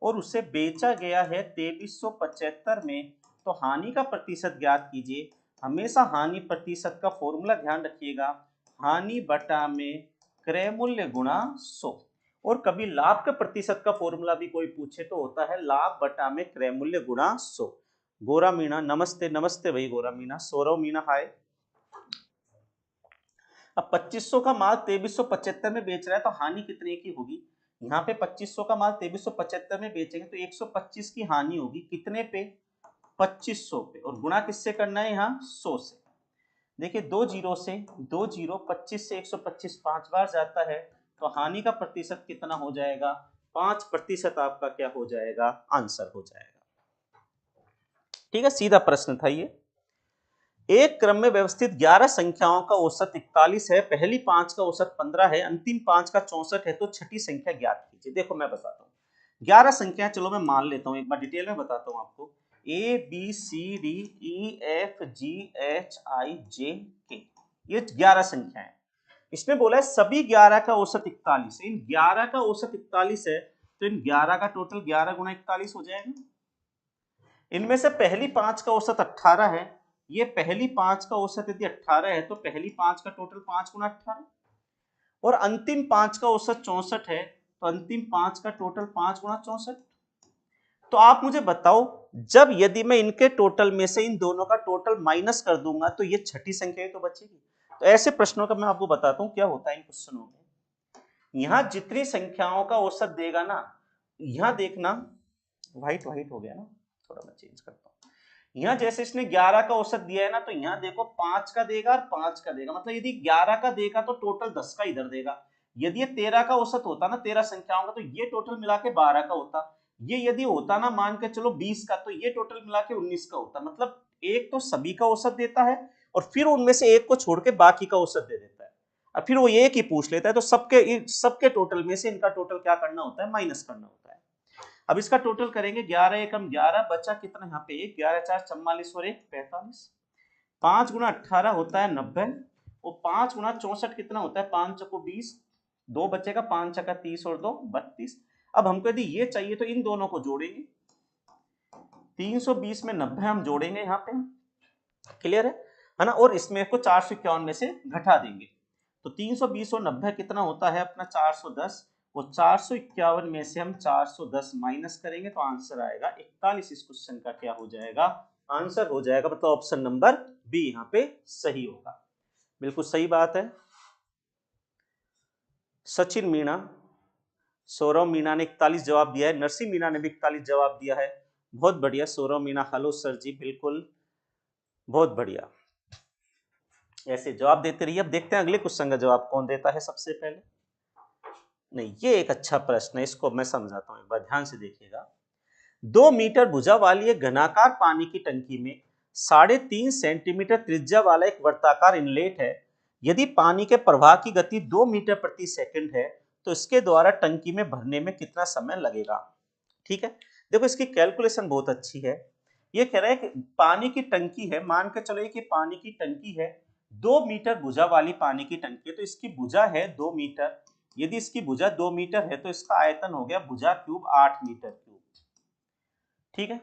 और उसे बेचा गया है 2375 में, तो हानि का प्रतिशत ज्ञात कीजिए। हमेशा हानि प्रतिशत का फॉर्मूला ध्यान रखिएगा, हानि बटा में क्रय मूल्य गुणा 100। और कभी लाभ के प्रतिशत का फॉर्मूला भी कोई पूछे तो होता है लाभ बटा में क्रय मूल्य गुणा 100। गोरा मीणा नमस्ते, नमस्ते भाई गोरा मीणा, सौरव मीणा हाय। अब 2500 का माल 2375 में बेच रहा है, तो हानि कितने की होगी। यहाँ पे 2500 का माल 2375 में बेचेंगे तो 125 की हानि होगी, कितने पे 2500 पे, और गुणा किससे करना है यहाँ 100 से। देखिए 2 जीरो से 2 जीरो, 25 से 125 5 बार जाता है, तो हानि का प्रतिशत कितना हो जाएगा 5%, आपका क्या हो जाएगा आंसर हो जाएगा। ठीक है, सीधा प्रश्न था ये। एक क्रम में व्यवस्थित 11 संख्याओं का औसत 41 है, पहली 5 का औसत 15 है, अंतिम 5 का 64 है, तो छठी संख्या ज्ञात कीजिए। देखो मैं बताता हूँ 11 संख्या, चलो मैं मान लेता हूँ, एक बार डिटेल में बताता हूँ आपको। A B C D E F G H I J K, ये 11 संख्या है। इसने बोला है सभी 11 का औसत 41 है। इन 11 का औसत 41 है, तो इन 11 का टोटल 11 गुना 41 हो जाएगा। इनमें से पहली 5 का औसत 18 है, ये पहली 5 का औसत यदि 18 है तो पहली 5 का टोटल 5 गुना 18, और अंतिम 5 का औसत 64 है, तो अंतिम 5 का टोटल 5 गुना 64। तो आप मुझे बताओ, जब यदि मैं इनके टोटल में से इन दोनों का टोटल माइनस कर दूंगा तो ये छठी संख्या ही तो बचेगी। तो ऐसे प्रश्नों का मैं आपको बताता हूं क्या होता है इन क्वेश्चनों में। यहां जितनी संख्याओं का औसत देगा ना, यहां देखना, व्हाइट व्हाइट हो गया ना, थोड़ा मैं चेंज करता हूं। यहाँ जैसे इसने 11 का औसत दिया है ना, तो यहाँ देखो 5 का देगा और 5 का देगा, मतलब यदि 11 का देगा तो टोटल 10 का इधर देगा। यदि ये 13 का औसत होता ना, 13 संख्याओं का, तो ये टोटल मिला के 12 का होता। ये यदि होता ना मान के चलो 20 का, तो ये टोटल मिला के 19 का होता। मतलब एक तो सभी का औसत देता है और फिर उनमें से एक को छोड़ के बाकी का औसत दे देता है, और फिर वो एक ही पूछ लेता है। तो सबके टोटल में से इनका टोटल क्या करना होता है, माइनस करना होता है। अब इसका टोटल करेंगे, 11 एकम 11, बचा कितना यहाँ पे 1, 11 4 44 और 1 45, 5 गुना 18 होता है 90, और 5 गुना 64 कितना होता है, 5 चौको 20, 2 बचेगा, 5 चका 30 और 2 32। अब हमको यदि ये चाहिए तो इन दोनों को जोड़ेंगे, 320 में 90 हम जोड़ेंगे यहाँ पे, क्लियर है ना, और इसमें को 451 में से घटा देंगे। तो 320 और 90 कितना होता है अपना 410, वो 451 में से हम 410 माइनस करेंगे तो आंसर आएगा 41। इस क्वेश्चन का क्या हो जाएगा, आंसर हो जाएगा, मतलब ऑप्शन नंबर बी यहाँ पे सही होगा। बिल्कुल सही बात है। सचिन मीणा, सौरभ मीणा ने 41 जवाब दिया है, नरसिंह मीणा ने भी 41 जवाब दिया है। बहुत बढ़िया सौरभ मीणा, हेलो सर जी, बिल्कुल बहुत बढ़िया, ऐसे जवाब देते रहिए। अब देखते हैं अगले क्वेश्चन का जवाब कौन देता है सबसे पहले। नहीं, ये एक अच्छा प्रश्न है, इसको मैं समझाता हूं, एक बार ध्यान से देखिएगा। 2 मीटर भुजा वाली एक घनाकार पानी की टंकी में 3.5 सेंटीमीटर त्रिज्या वाला एक वर्ताकार इनलेट है। यदि पानी के प्रवाह की गति 2 मीटर प्रति सेकंड है, तो इसके द्वारा टंकी में भरने में कितना समय लगेगा। ठीक है, देखो इसकी कैलकुलेशन बहुत अच्छी है। ये कह रहा है कि पानी की टंकी है, मान के चलो कि पानी की टंकी है, 2 मीटर भुजा वाली पानी की टंकी है, तो इसकी भुजा है 2 मीटर। यदि इसकी भुजा 2 मीटर है तो इसका आयतन हो गया भुजा क्यूब 8 मीटर क्यूब। ठीक है,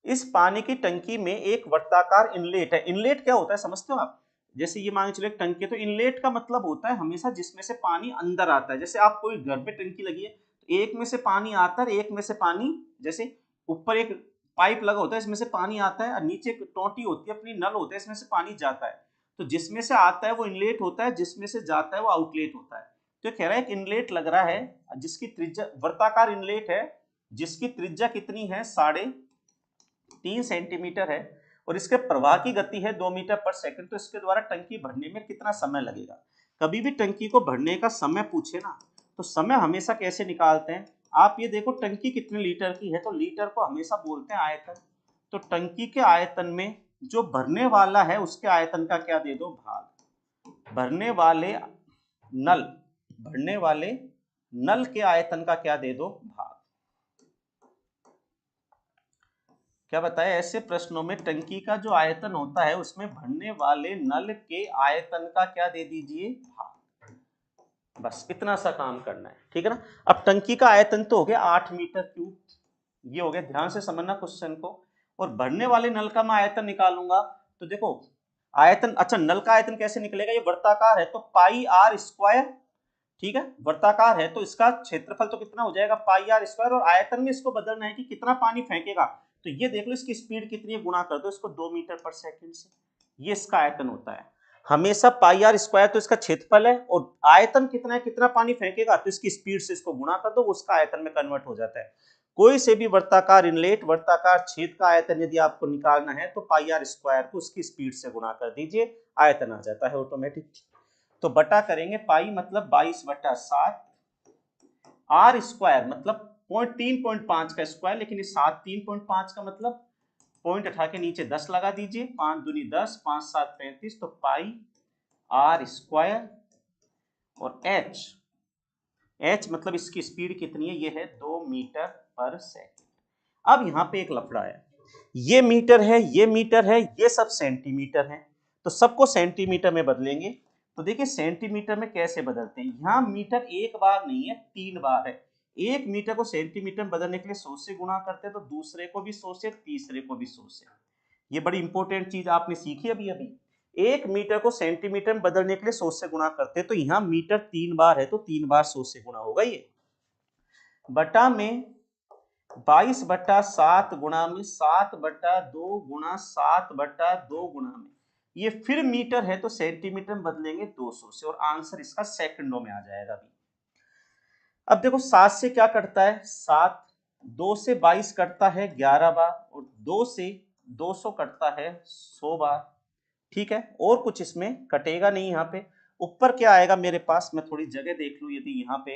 इस पानी की टंकी में एक वर्ताकार इनलेट है। इनलेट क्या होता है समझते हो आप, जैसे ये मान चलो एक टंकी है, तो इनलेट का मतलब होता है हमेशा जिसमें से पानी अंदर आता है। जैसे आप कोई घर पे टंकी लगी है, तो एक में से पानी आता है, एक में से पानी, जैसे ऊपर एक पाइप लगा होता है, इसमें से पानी आता है, और नीचे एक टोटी होती है अपनी, नल होता है, इसमें से पानी जाता है। तो जिसमें से आता है वो इनलेट होता है, जिसमें से जाता है वो आउटलेट होता है। तो कह रहा है एक इनलेट लग रहा है जिसकी त्रिज्या, वर्ताकार इनलेट है जिसकी त्रिज्या कितनी है 3.5 सेंटीमीटर है, और इसके प्रवाह की गति है 2 मीटर पर सेकंड। तो इसके द्वारा टंकी भरने में कितना समय लगेगा। कभी भी टंकी को भरने का समय पूछे ना, तो समय हमेशा कैसे निकालते हैं, आप ये देखो टंकी कितने लीटर की है, तो लीटर को हमेशा बोलते हैं आयतन। तो टंकी के आयतन में जो भरने वाला है उसके आयतन का क्या दे दो भाग, भरने वाले नल, भरने वाले नल के आयतन का क्या दे दो भाग। क्या बताया, ऐसे प्रश्नों में टंकी का जो आयतन होता है उसमें भरने वाले नल के आयतन का क्या दे दीजिए भाग, बस इतना सा काम करना है। ठीक है ना। अब टंकी का आयतन तो हो गया 8 मीटर क्यूब, ये हो गया, ध्यान से समझना क्वेश्चन को। और भरने वाले नल का मैं आयतन निकालूंगा, तो देखो आयतन, अच्छा नल का आयतन कैसे निकलेगा, ये वर्ताकार है तो पाई आर स्क्वायर। ठीक है, वर्ताकार है तो इसका क्षेत्रफल तो कितना हो जाएगा पाई आर स्क्वायर, और आयतन में इसको बदलना है कि कितना पानी फेंकेगा। तो ये देख लो इसकी स्पीड कितनी है, गुणा कर दो इसको 2 मीटर पर सेकंड से, ये इसका आयतन होता है। हमेशा पाई आर स्क्वायर तो इसका क्षेत्रफल है, और आयतन कितना है, कितना पानी फेंकेगा, तो इसकी स्पीड से इसको गुणा कर दो, उसका आयतन में कन्वर्ट हो जाता है। कोई से भी वर्ताकार इनलेट, वर्ताकार छेद का आयतन यदि आपको निकालना है तो पाई आर स्क्वायर को उसकी स्पीड से गुणा कर दीजिए, आयतन आ जाता है ऑटोमेटिक। तो बटा करेंगे, पाई मतलब 22/7, आर स्क्वायर मतलब 3.5 का स्क्वायर, लेकिन इस 3.5 का मतलब पॉइंट उठा के नीचे 10 लगा दीजिए, 5 दूनी 10, 5 7 35, तो पाई आर स्क्वायर और एच मतलब इसकी स्पीड कितनी है, ये है 2 मीटर पर सेकेंड। अब यहाँ पे एक लफड़ा है, ये मीटर है, ये मीटर है, ये सब सेंटीमीटर है, तो सबको सेंटीमीटर में बदलेंगे। तो देखिए सेंटीमीटर में कैसे बदलते हैं, यहाँ मीटर एक बार नहीं है 3 बार है। एक मीटर को सेंटीमीटर में बदलने के लिए 100 से गुणा करते हैं, तो दूसरे को भी 100 से, तीसरे को भी 100 से। ये बड़ी इंपॉर्टेंट चीज आपने सीखी अभी अभी। एक मीटर को सेंटीमीटर में बदलने के लिए 100 से गुणा करते हैं, तो यहाँ मीटर 3 बार है, तो 3 बार 100 से गुणा होगा। ये बटा में 22/7 गुणा में 7/2 गुणा 7/2 गुणा में, ये फिर मीटर है तो सेंटीमीटर में बदलेंगे 200 से, और आंसर इसका सेकंडों में आ जाएगा। अभी अब देखो 7 से क्या कटता है 7, 2 से 22 कटता है 11 बार, और 2 से 200 कटता है 100 बार। ठीक है, और कुछ इसमें कटेगा नहीं। यहाँ पे ऊपर क्या आएगा मेरे पास, मैं थोड़ी जगह देख लूं यदि यहाँ पे,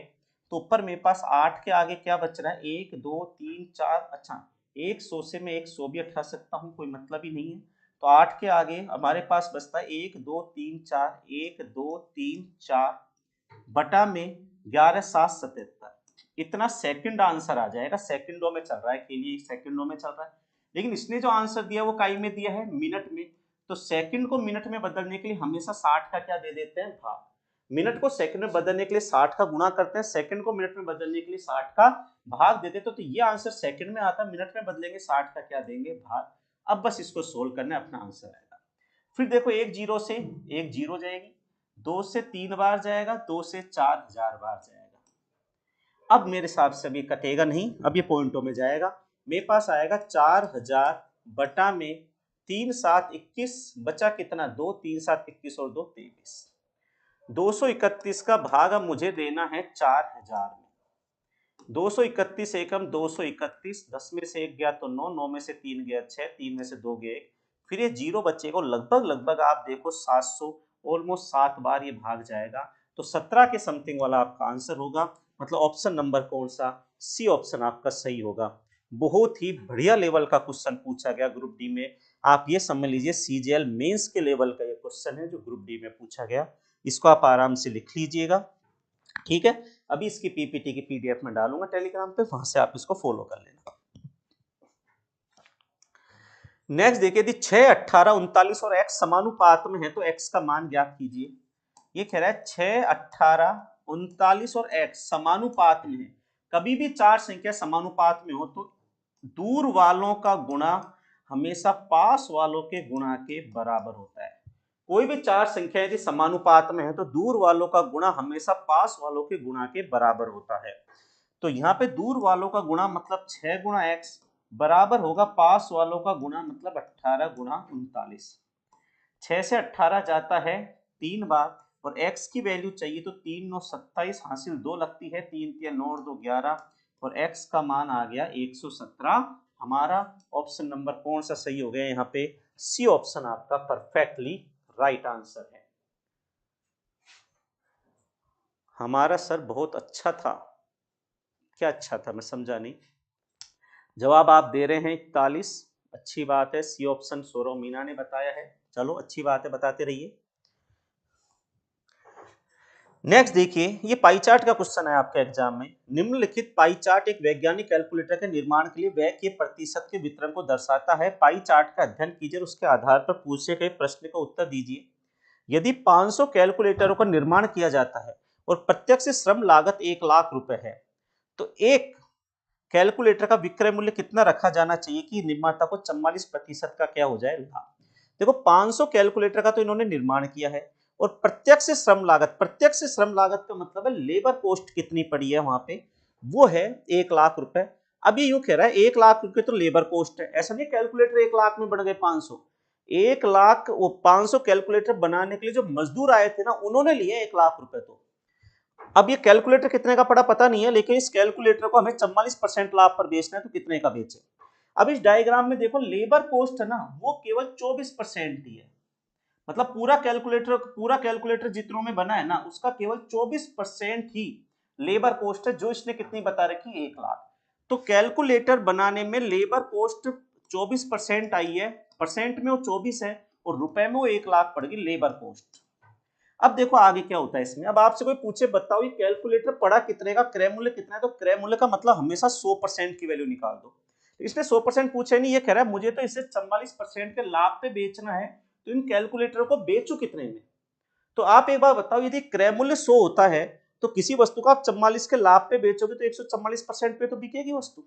तो ऊपर मेरे पास 8 के आगे क्या बच रहा है, 1 2 3 4, अच्छा 100 से मैं 100 भी हटा सकता हूँ, कोई मतलब ही नहीं है। तो 8 के आगे हमारे पास बचता है 1 2 3 4, 1 2 3 4 बटा में 11 7 77, इतना सेकंड आंसर आ जाएगा। सेकंडों में चल रहा है के लिए, सेकंडों में चल रहा है, लेकिन इसने जो आंसर दिया वो काई में दिया है, मिनट में। तो सेकंड को मिनट में बदलने के लिए हमेशा 60 का क्या दे देते हैं, भाग। मिनट को सेकंड में बदलने के लिए 60 का गुणा करते हैं, सेकंड को मिनट में बदलने के लिए 60 का भाग देते हैं। तो ये आंसर सेकंड में आता है, मिनट में बदलेंगे 60 का क्या देंगे, भाग। अब बस इसको सोल्व करना है, अपना आंसर आएगा। फिर देखो एक जीरो से एक जीरो जाएगी, 2 से 3 बार जाएगा, 2 से 4000 बार जाएगा। अब मेरे हिसाब से अभी कटेगा नहीं, अब ये पॉइंटों में जाएगा। मेरे पास आएगा 4000 बटा में 3 7 21, बचा कितना 2, 3 7 21 और 2 23, 231 का भाग अब मुझे देना है 4000 में। 231 एकम 231, 10 में से 1 गया तो 9, 9 में से 3 गया 6, 3 में से 2 गया 1, फिर ये जीरो बचेगा। लगभग लगभग आप देखो 700, ऑलमोस्ट 7 बार ये भाग जाएगा। तो 17 के समथिंग वाला आपका आंसर होगा, मतलब ऑप्शन नंबर कौन सा, सी ऑप्शन आपका सही होगा। बहुत ही बढ़िया लेवल का क्वेश्चन पूछा गया ग्रुप डी में। आप ये समझ लीजिए सीजीएल मेंस के लेवल का ये क्वेश्चन है जो ग्रुप डी में पूछा गया। इसको आप आराम से लिख लीजिएगा, ठीक है। अभी इसकी पीपीटी की पीडीएफ में डालूंगा टेलीग्राम पे, वहां से आप इसको फॉलो कर लेना। नेक्स्ट देखिए, यदि 6 18 39 और x समानुपात में है तो x का मान ज्ञात कीजिए। ये कह रहा है 6 18 39 और x समानुपात में है। कभी भी चार संख्या समानुपात में हो तो दूर वालों का गुणा हमेशा पास वालों के गुणा के बराबर होता है। कोई भी चार संख्या यदि समानुपात में है तो दूर वालों का गुणा हमेशा पास वालों के गुणा के बराबर होता है। तो यहाँ पे दूर वालों का गुणा मतलब 6 गुणा x बराबर होगा पास वालों का गुणा मतलब 18 गुणा 39। 6 से 18 जाता है 3 बार, और x की वैल्यू चाहिए तो 3 9 27, हासिल 2 लगती है, 3 3 9 2 11, और x का मान आ गया 117। हमारा ऑप्शन नंबर कौन सा सही हो गया यहाँ पे, सी ऑप्शन आपका परफेक्टली राइट आंसर है। हमारा सर बहुत अच्छा था, क्या अच्छा था मैं समझा नहीं। जवाब आप दे रहे हैं 41, अच्छी बात है। सी ऑप्शन सौरव मीना ने बताया है, चलो अच्छी बात है, बताते रहिए। नेक्स्ट देखिए, ये पाई चार्ट का क्वेश्चन है आपके एग्जाम में। निम्नलिखित पाई चार्ट एक वैज्ञानिक कैलकुलेटर के निर्माण के लिए व्यय के प्रतिशत के वितरण को दर्शाता है। पाई चार्ट का अध्ययन कीजिए और उसके आधार पर पूछे गए प्रश्न का उत्तर दीजिए। यदि 500 कैलकुलेटरों का निर्माण किया जाता है और प्रत्यक्ष श्रम लागत 1 लाख रुपए है, तो एक कैलकुलेटर का विक्रय मूल्य कितना रखा जाना चाहिए कि निर्माता को 44% का क्या हो जाए, लाभ। देखो 500 कैलकुलेटर का तो इन्होंने निर्माण किया है, और प्रत्यक्ष श्रम लागत का मतलब है लेबर कॉस्ट कितनी पड़ी है वहां पे, वो है 1 लाख रुपए। अब ये यूं कह रहा है 1 लाख रुपए तो लेबर कॉस्ट है, ऐसा नहीं कैलकुलेटर 1 लाख में बढ़ गए 500। 1 लाख वो 500 कैलकुलेटर बनाने के लिए जो मजदूर आए थे ना, उन्होंने लिए 1 लाख रुपए। तो अब ये कैलकुलेटर कितने का पड़ा पता नहीं है, लेकिन इस कैलकुलेटर को हमें 44% लाभ पर बेचना है, तो कितने का बेचे। अब इस डायग्राम में देखो लेबर कॉस्ट है ना, वो केवल 24% ही है, मतलब पूरा कैलकुलेटर जितनों में बना है ना, उसका केवल 24% ही लेबर कॉस्ट है, जो इसने कितनी बता रखी, 1 लाख। तो कैलकुलेटर बनाने में लेबर कॉस्ट 24% आई है, परसेंट में वो 24 है और रुपए में वो 1 लाख पड़ गई लेबर कॉस्ट। अब देखो आगे क्या होता है इसमें। अब आपसे कोई पूछे बताओ ये कैलकुलेटर पड़ा कितने का, क्रय मूल्य कितना है, तो क्रय मूल्य का मतलब हमेशा 100% की वैल्यू निकाल दो। तो इसने 100% पूछा नहीं, ये कह रहा है मुझे तो इसे 44% के लाभ पे बेचना है, तो इन कैलकुलेटर को बेचू कितने में। तो आप एक बार बताओ, यदि क्रय मूल्य 100 होता है तो किसी वस्तु को आप 44 के लाभ पे बेचोगे तो 144% पे तो बिकेगी वस्तु।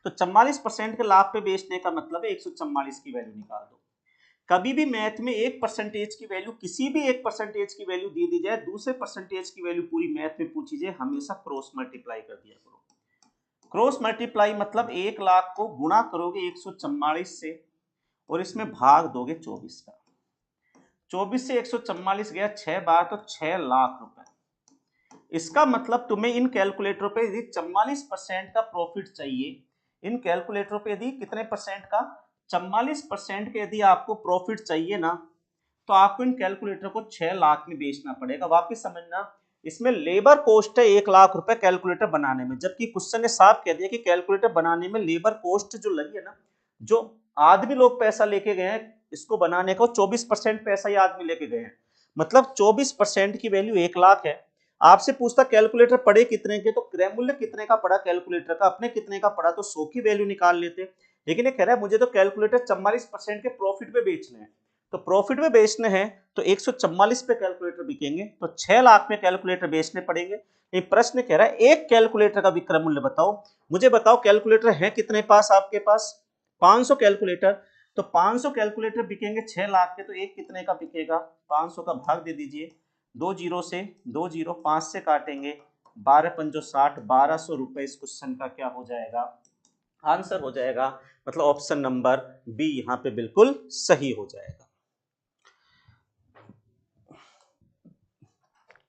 तो 44% के लाभ पे बेचने का मतलब है 144 की वैल्यू निकाल दो। कभी भी मैथ में एक परसेंटेज की वैल्यू, किसी भी एक परसेंटेज की वैल्यू दे दी जाए, दूसरे परसेंटेज की वैल्यू पूरी मैथ में पूछी जाए, हमेशा क्रॉस मल्टीप्लाई कर दिया करो। क्रॉस मल्टीप्लाई मतलब 1 लाख को गुणा करोगे 144 से और इसमें भाग दोगे 24 का। 24 से 144 गया 6 बार, तो 6 लाख रुपए। इसका मतलब तुम्हें इन कैलकुलेटरों पे यदि 44% का प्रॉफिट चाहिए, इन कैलकुलेटरों पे यदि कितने परसेंट का, 44% के यदि आपको प्रॉफिट चाहिए ना, तो आपको इन कैलकुलेटर को 6 लाख में बेचना पड़ेगा। वापिस समझना, इसमें लेबर कॉस्ट है 1 लाख रुपए कैलकुलेटर बनाने में, जबकि क्वेश्चन ने साफ कह दिया कि कैलकुलेटर बनाने में लेबर कॉस्ट जो लगी है ना, जो आदमी लोग पैसा लेके गए हैं इसको बनाने का, 24% पैसा ये आदमी लेके गए हैं, मतलब 24% की वैल्यू 1 लाख है। आपसे पूछता कैलकुलेटर पड़े कितने के, तो क्रय मूल्य कितने का पड़ा कैलकुलेटर का, अपने कितने का पड़ा, तो 100 की वैल्यू निकाल लेते। लेकिन ये कह रहा है मुझे तो कैलकुलेटर 44% के प्रॉफिट पे बेचने हैं, तो प्रॉफिट में बेचने हैं तो 144 पे कैलकुलेटर बिकेंगे, तो 6 लाख में कैलकुलेटर बेचने पड़ेंगे। ये प्रश्न कह रहा है एक कैलकुलेटर का विक्रय मूल्य बताओ। मुझे बताओ कैलकुलेटर है कितने पास, आपके पास 500 कैलकुलेटर, तो 500 कैलकुलेटर बिकेंगे 6 लाख के, तो एक कितने का बिकेगा, 500 का भाग दे दीजिए, 2 जीरो से 2 जीरो 5 से काटेंगे, 12 पंजो 60, 1200 रुपए इस क्वेश्चन का क्या हो जाएगा, आंसर हो जाएगा। मतलब ऑप्शन नंबर बी यहां पे बिल्कुल सही हो जाएगा।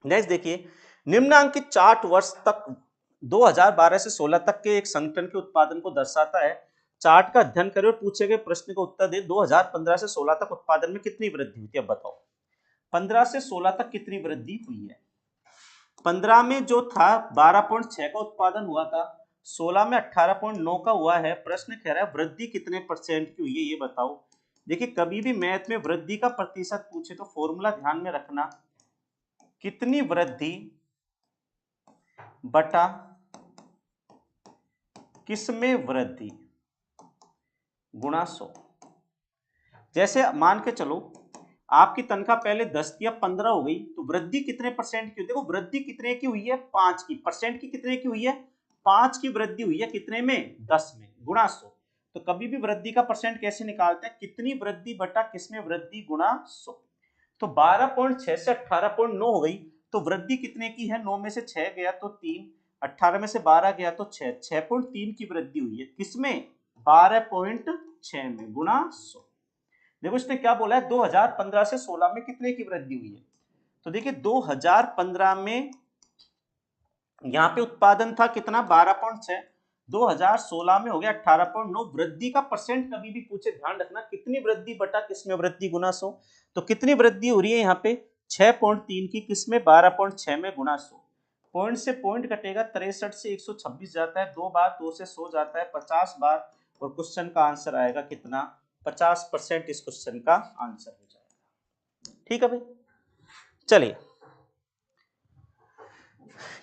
नेक्स्ट देखिए, निम्नांकित चार्ट वर्ष तक 2012 से 16 तक के एक संगठन के उत्पादन को दर्शाता है। चार्ट का अध्ययन करें और पूछे गए प्रश्न का उत्तर दे। 2015 से 16 तक उत्पादन में कितनी वृद्धि हुई थी, अब बताओ 15 से 16 तक कितनी वृद्धि हुई है। 15 में जो था 12.6 का उत्पादन हुआ था, 16 में 18.9 का हुआ है। प्रश्न कह रहा है वृद्धि कितने परसेंट की हुई है, ये बताओ। देखिए कभी भी मैथ में वृद्धि का प्रतिशत पूछे तो फॉर्मूला ध्यान में रखना, कितनी वृद्धि बटा किसमें वृद्धि गुणा 100। जैसे मान के चलो आपकी तनख्वाह पहले 10 थी अब 15 हो गई, तो वृद्धि कितने परसेंट की हुई, देखो वृद्धि कितने की हुई है 5 की, परसेंट की कितने की हुई है 5 की वृद्धि हुई है, कितने में 10 में, गुणा 100। तो कभी भी वृद्धि का परसेंट कैसे निकालते हैं, कितनी वृद्धि बटा किसमें वृद्धि गुणा 100। तो 12.6 से 18.9 हो गई, तो वृद्धि कितने की है, 9 में से 6 गया तो 3, 18 में से 12 गया तो 6, 6.3 की वृद्धि हुई है, किसमें 12.6 में गुणा 100। देखो इसने क्या बोला है 2015 से 16 में कितने की वृद्धि हुई है, तो देखिए 2015 में यहां पे उत्पादन था कितना 12.6, 2016 में हो गया 18.9। वृद्धि का परसेंट कभी भी पूछे ध्यान रखना, कितनी वृद्धि बटा किसमें वृद्धि गुना 100। तो कितनी वृद्धि हो रही है यहाँ पे 6.3 की, किसमें 12.6 में गुना 100। पॉइंट से पॉइंट कटेगा, 63 से 126 जाता है, 2 बार 2 से 100 जाता है, 50 बार, और क्वेश्चन का आंसर आएगा कितना 50%। इस क्वेश्चन का आंसर हो जाएगा। ठीक है भाई, चलिए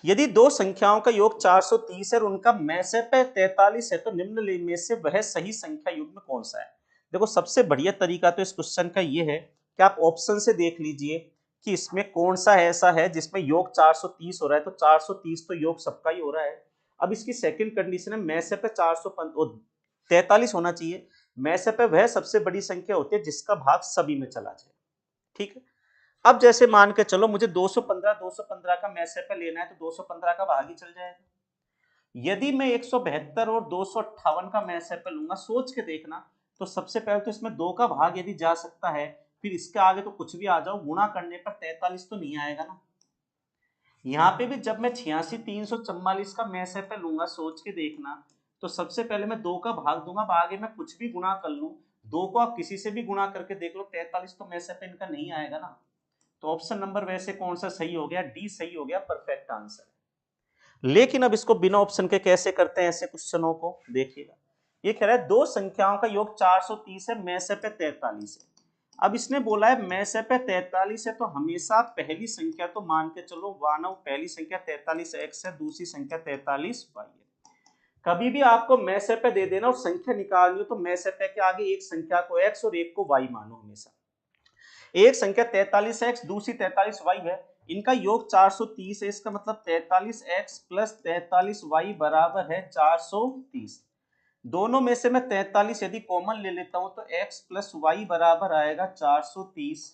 यदि दो संख्याओं का योग 430 है और उनका मैसेपे 43 है, तो निम्न में से वह सही संख्या युग्म कौन सा है। देखो सबसे बढ़िया तरीका तो इस क्वेश्चन का ये है कि आप ऑप्शन से देख लीजिए कि इसमें कौन सा ऐसा है जिसमें योग 430 हो रहा है, तो 430 तो योग सबका ही हो रहा है। अब इसकी सेकंड कंडीशन है मैसेपे 443 होना चाहिए। मैसेपे वह सबसे बड़ी संख्या होती है जिसका भाग सभी में चला जाए। ठीक है, अब जैसे मान के चलो मुझे 215 का मैसेपे लेना है, तो 215 का भाग ही चल जाएगा। यदि मैं 172 और 258 का मैसेपे लूंगा, सोच के देखना, तो सबसे पहले तो इसमें 2 का भाग यदि जा सकता है, फिर इसके आगे तो कुछ भी आ जाओ, गुणा करने पर 43 तो नहीं आएगा ना। यहाँ पे भी जब मैं 86,344 का मैसेपे लूंगा, सोच के देखना, तो सबसे पहले मैं 2 का भाग दूंगा, आगे मैं कुछ भी गुणा कर लूं, 2 को आप किसी से भी गुणा करके देख लो, 43 तो मैसेपे इनका नहीं आएगा ना। तो ऑप्शन नंबर वैसे कौन सा सही हो गया, डी सही हो गया, परफेक्ट आंसर है। लेकिन अब इसको बिना ऑप्शन के कैसे करते हैं ऐसे क्वेश्चनों को, देखिएगा ये कह रहा है दो संख्याओं का योग 430 है, में से पे 43 है। अब इसने बोला है में से पे 43 है, तो हमेशा पहली संख्या तो मान के चलो मानो पहली संख्या 43x है, दूसरी संख्या 43y है। कभी भी आपको में से पे दे देना और संख्या निकालनी हो तो में से पे के आगे एक संख्या को x और एक को y मानो। हमेशा एक संख्या 43x दूसरी 43y है, इनका योग 430 है, इसका मतलब 43x प्लस 43y बराबर है 430। दोनों में से मैं 43 यदि कॉमन ले लेता हूं तो x प्लस वाई बराबर आएगा 430।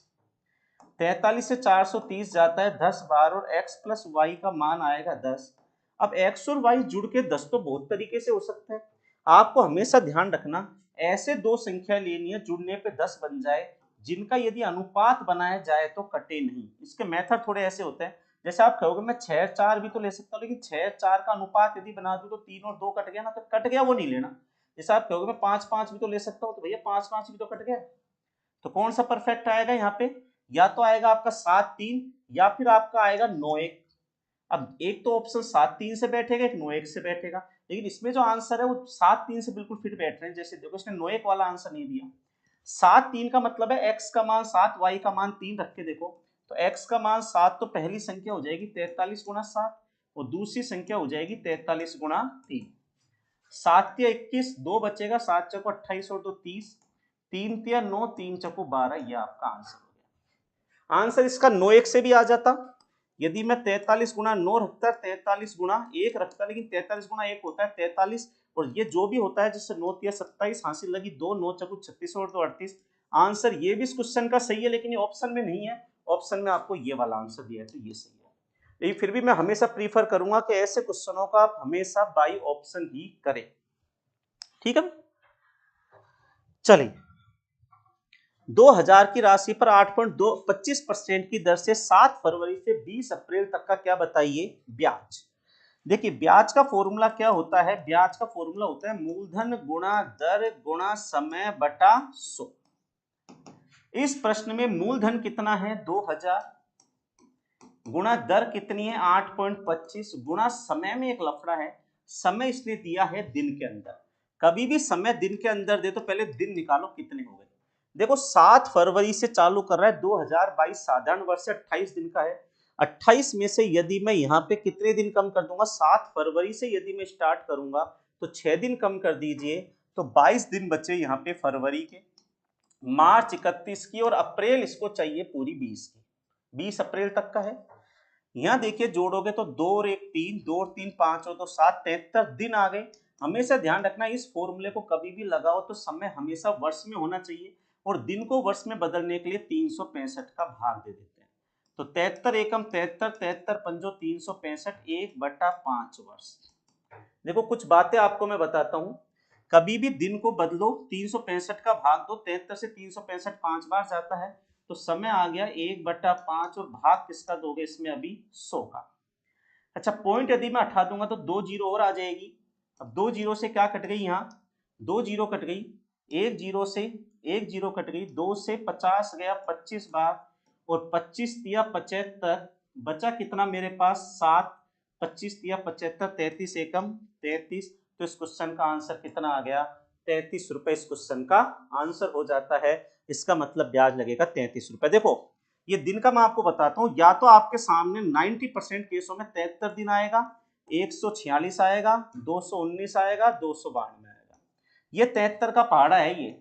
43 से 430 जाता है 10 बार और x प्लस वाई का मान आएगा 10। अब x और y जुड़ के 10 तो बहुत तरीके से हो सकता है। आपको हमेशा ध्यान रखना ऐसे दो संख्या लेनी है जुड़ने पे 10 बन जाए, जिनका यदि अनुपात बनाया जाए तो कटे नहीं। इसके मेथड थोड़े ऐसे होते हैं, जैसे आप कहोगे मैं 6 4 भी तो ले सकता हूँ, लेकिन 6 4 का अनुपात यदि बना दूं तो 3 और 2 कट गया ना, तो कट गया वो नहीं लेना। जैसे आप कहोगे मैं 5 5 भी तो ले सकता हूँ, तो भैया 5 5 भी तो कट गया। तो कौन सा परफेक्ट आएगा यहाँ पे? या तो आएगा आपका 7 3 या फिर आपका आएगा 9 1। अब एक तो ऑप्शन 7 3 से बैठेगा, एक 9 1 से बैठेगा, लेकिन इसमें जो आंसर है वो 7 3 से बिल्कुल फिट बैठ रहे हैं। जैसे देखो इसने 9 1 वाला आंसर नहीं दिया। 7 3 का मतलब है x का मान 7 y का मान 3 रख के देखो, तो x का मान 7 तो पहली संख्या हो जाएगी 43 गुणा 7 और दूसरी संख्या हो जाएगी 43 गुणा 3। 7 या 21, 2 बचेगा, 7 चौको 28 और 2 30, 3 या 9, 3 चौको 12। ये आपका आंसर हो गया। आंसर इसका 9 1 से भी आ जाता यदि मैं 43 गुणा 9 रखता, 43 गुणा 1 रखता, लेकिन 43 गुणा 1 होता है 43 और ये जो भी होता है जिससे 9 3 27 हासिल लगी 2 9 चौको 36 और 2 38। आंसर ये भी इस क्वेश्चन का सही है, लेकिन ये ऑप्शन में नहीं है। ऑप्शन में आपको ये वाला आंसर दिया है तो ये सही है। लेकिन फिर भी मैं हमेशा प्रीफर करूंगा कि ऐसे क्वेश्चनों का आप हमेशा बाई ऑप्शन ही करें। ठीक है, चलिए 2000 की राशि पर 8.25% की दर से 7 फरवरी से 20 अप्रैल तक का क्या बताइए ब्याज। देखिए ब्याज का फॉर्मूला क्या होता है? ब्याज का फॉर्मूला होता है मूलधन गुणा दर गुणा समय बटा 100। इस प्रश्न में मूलधन कितना है 2000, गुणा दर कितनी है 8.25, गुणा समय में एक लफड़ा है, समय इसने दिया है दिन के अंदर। कभी भी समय दिन के अंदर दे तो पहले दिन निकालो कितने हो गए। देखो 7 फरवरी से चालू कर रहा है, 2022 साधारण वर्ष 28 दिन का है। 28 में से यदि मैं यहाँ पे कितने दिन कम कर दूंगा, 7 फरवरी से यदि मैं स्टार्ट करूंगा तो 6 दिन कम कर दीजिए, तो 22 दिन बचे यहाँ पे फरवरी के, मार्च 31 की और अप्रैल इसको चाहिए पूरी 20 की, 20 अप्रैल तक का है। यहाँ देखिए जोड़ोगे तो 2 और 1 3, 2 और 3 5 और 2 7, 73 दिन आ गए। हमेशा ध्यान रखना इस फॉर्मूले को कभी भी लगाओ तो समय हमेशा वर्ष में होना चाहिए और दिन को वर्ष में बदलने के लिए 365 का भाग दे देते हैं। तो 73 एकम 73, 73 पंजो 365, 1/5 वर्ष। देखो कुछ बातें आपको मैं बताता हूँ, कभी भी दिन को बदलो, 365 का भाग दो, 73 से 365 5 बार जाता है, तो समय आ गया 1/5 और भाग किसका दोगे इसमें अभी 100 का। अच्छा पॉइंट यदि मैं हटा दूंगा तो 2 जीरो और आ जाएगी। अब 2 जीरो से क्या कट गई, यहाँ 2 जीरो कट गई, 1 जीरो से 1 जीरो कट गई, 2 से 50 गया 25 बार और 25 दिया 75, बचा कितना मेरे पास 7, 25 दिया 75, 33 एकम 33। तो इस क्वेश्चन का आंसर कितना आ गया 33 रुपए। इस क्वेश्चन का आंसर हो जाता है, इसका मतलब ब्याज लगेगा 33 रुपए। देखो ये दिन का मैं आपको बताता हूं, या तो आपके सामने 90% केसों में 73 दिन आएगा, 146 आएगा, 219 आएगा, 292 आएगा। ये 73 का पहाड़ा है, ये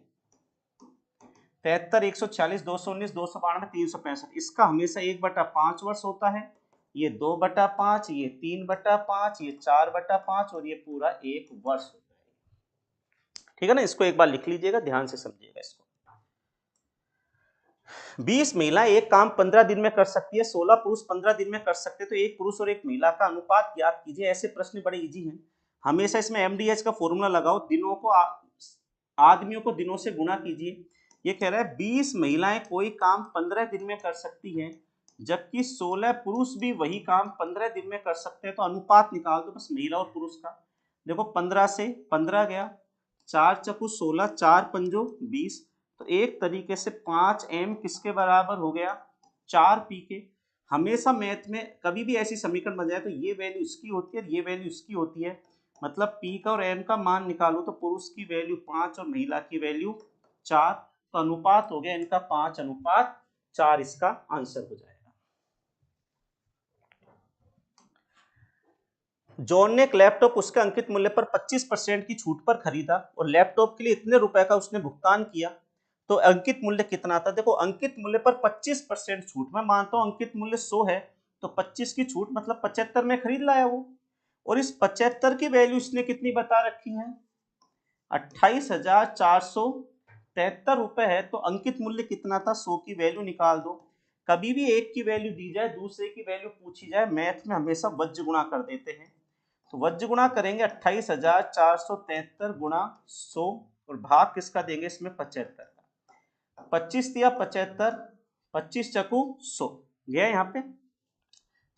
73, 146, 219, 292, 365, इसका हमेशा 1/5 वर्ष होता है, ये 2/5, ये 3/5, ये 4/5 और ये पूरा 1 वर्ष होता है। ठीक है ना, इसको एक बार लिख लीजिएगा, ध्यान से समझिएगा इसको। 20 महिला एक काम 15 दिन में कर सकती है, 16 पुरुष 15 दिन में कर सकते हैं, तो एक पुरुष और एक महिला का अनुपात ज्ञात कीजिए। ऐसे प्रश्न बड़े इजी हैं, हमेशा इसमें एमडीएच का फॉर्मूला लगाओ, दिनों को आदमियों को दिनों से गुणा कीजिए। ये कह रहा है 20 महिलाएं कोई काम 15 दिन में कर सकती हैं, जबकि 16 पुरुष भी वही काम 15 दिन में कर सकते हैं, तो अनुपात निकाल दो बस महिला और पुरुष का। देखो 15 से 15 गया, 4 चकु 16, 4 पंजो 20, तो एक तरीके से 5m किसके बराबर हो गया 4p के। हमेशा मैथ में कभी भी ऐसी समीकरण बन जाए तो ये वैल्यू इसकी होती है, ये वैल्यू इसकी होती है, मतलब P का और N का मान निकालो तो पुरुष की वैल्यू 5 और महिला की वैल्यू 4, तो अनुपात हो गया इनका 5:4, इसका आंसर हो जाएगा। जॉन ने एक लैपटॉप उसके अंकित मूल्य पर 25% की छूट पर खरीदा और लैपटॉप के लिए इतने रुपए का उसने भुगतान किया, तो अंकित मूल्य कितना था? देखो अंकित मूल्य पर 25% छूट, मैं मानता हूं अंकित मूल्य 100 है, तो 25 की छूट मतलब 75 में खरीद लाया वो, और इस 75 की वैल्यू इसने कितनी बता रखी है? 28,473 रुपए है, तो अंकित मूल्य कितना था? 100 की वैल्यू निकाल दो। कभी भी एक की वैल्यू दी जाए, दूसरे की वैल्यू पूछी जाए, मैथ में हमेशा वज्र गुणा कर देते हैं, तो वज्र गुणा करेंगे 28,473 गुणा 100 और भाग किसका देंगे इसमें? 75 का। 25 दिया 75, 25 चकू 100 गया यहाँ पे,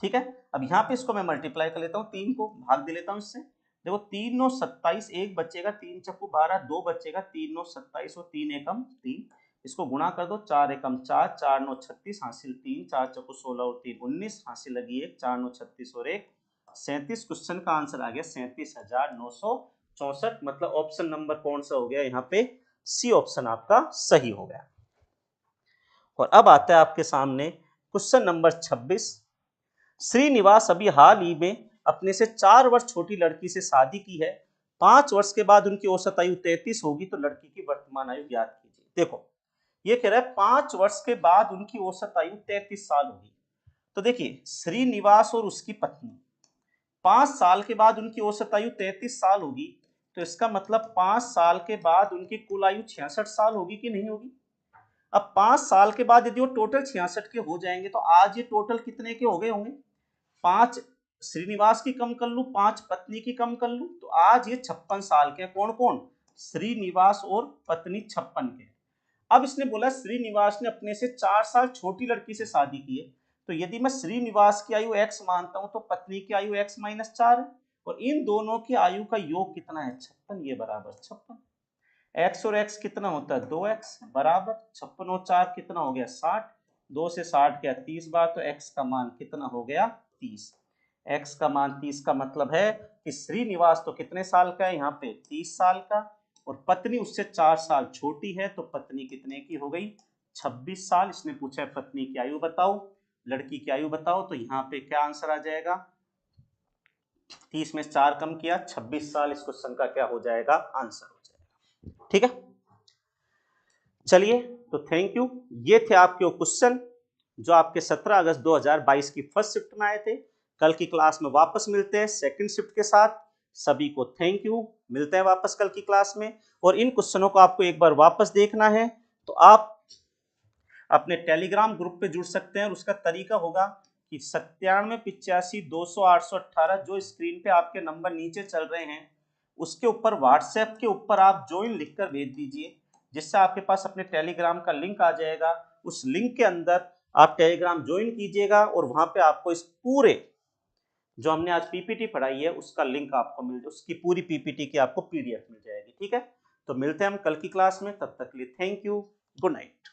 ठीक है। अब यहाँ पे इसको मैं मल्टीप्लाई कर लेता हूँ, 3 को भाग दे लेता हूँ इससे। देखो 3 9 27, एक बचेगा, 3 चक्कू 12, 2 बचेगा, 3 9 27 और 3 एकम 3, इसको गुणा कर दो, 4 एकम 4, 4 9 36 हासिल 3, 4 चक्कू 16 और 3 19 हासिल लगी 1, 4 9 36 और 1 37। क्वेश्चन का आंसर आ गया 37,964, मतलब ऑप्शन नंबर कौन सा हो गया यहाँ पे? सी ऑप्शन आपका सही हो गया। और अब आता है आपके सामने क्वेश्चन नंबर 26। श्रीनिवास अभी हाल ही में अपने से 4 वर्ष छोटी लड़की से शादी की है। 5 वर्ष के बाद उनकी औसत आयु 33 होगी, तो लड़की की वर्तमान आयु ज्ञात कीजिए। देखो ये कह रहा है 5 वर्ष के बाद उनकी औसत आयु 33 साल होगी। तो देखिए श्रीनिवास और उसकी पत्नी 5 साल के बाद उनकी औसत आयु 33 साल होगी, तो इसका मतलब 5 साल के बाद उनकी कुल आयु 66 साल होगी कि नहीं होगी? अब 5 साल के बाद यदि वो टोटल 66 के हो जाएंगे, तो आज ये टोटल कितने के हो गए होंगे? 5 श्रीनिवास की कम कर लू, 5 पत्नी की कम कर लू, तो आज ये 56 साल के। कौन कौन? श्रीनिवास और पत्नी 56 के। अब इसने बोला श्रीनिवास ने अपने से 4 साल छोटी लड़की से शादी की है, तो यदि मैं श्रीनिवास की आयु x मानता हूं, तो पत्नी की आयु x - 4 है, और इन दोनों की आयु का योग कितना है? 56, ये बराबर 56। x और x कितना होता है? 2x बराबर 56 और 4 कितना हो गया? 60, 2 से 60 गया 30 बार, तो x का मान कितना हो गया? 30। x का मान 30 का मतलब है कि श्रीनिवास तो कितने साल का है यहाँ पे? 30 साल का, और पत्नी उससे 4 साल छोटी है, तो पत्नी कितने की हो गई? 26 साल। इसने पूछा है पत्नी की आयु बताओ, लड़की की आयु बताओ, तो यहाँ पे क्या आंसर आ जाएगा? 30 में 4 कम किया, 26 साल इस क्वेश्चन का क्या हो जाएगा? आंसर हो जाएगा। ठीक है, चलिए तो थैंक यू। ये थे आपके क्वेश्चन जो आपके 17 अगस्त 2022 की फर्स्ट शिफ्ट में आए थे। कल की क्लास में वापस मिलते हैं सेकंड शिफ्ट के साथ। सभी को थैंक यू, मिलते हैं वापस कल की क्लास में। और इन क्वेश्चनों को आपको एक बार वापस देखना है तो आप अपने टेलीग्राम ग्रुप पे जुड़ सकते हैं, और उसका तरीका होगा कि 97852818 जो स्क्रीन पे आपके नंबर नीचे चल रहे हैं, उसके ऊपर व्हाट्सएप के ऊपर आप ज्वाइन लिखकर भेज दीजिए, जिससे आपके पास अपने टेलीग्राम का लिंक आ जाएगा। उस लिंक के अंदर आप टेलीग्राम ज्वाइन कीजिएगा, और वहां पे आपको इस पूरे जो हमने आज पीपीटी पढ़ाई है उसका लिंक आपको मिल जाए, उसकी पूरी पीपीटी की आपको पीडीएफ मिल जाएगी। ठीक है, तो मिलते हैं हम कल की क्लास में, तब तक के लिए थैंक यू, गुड नाइट।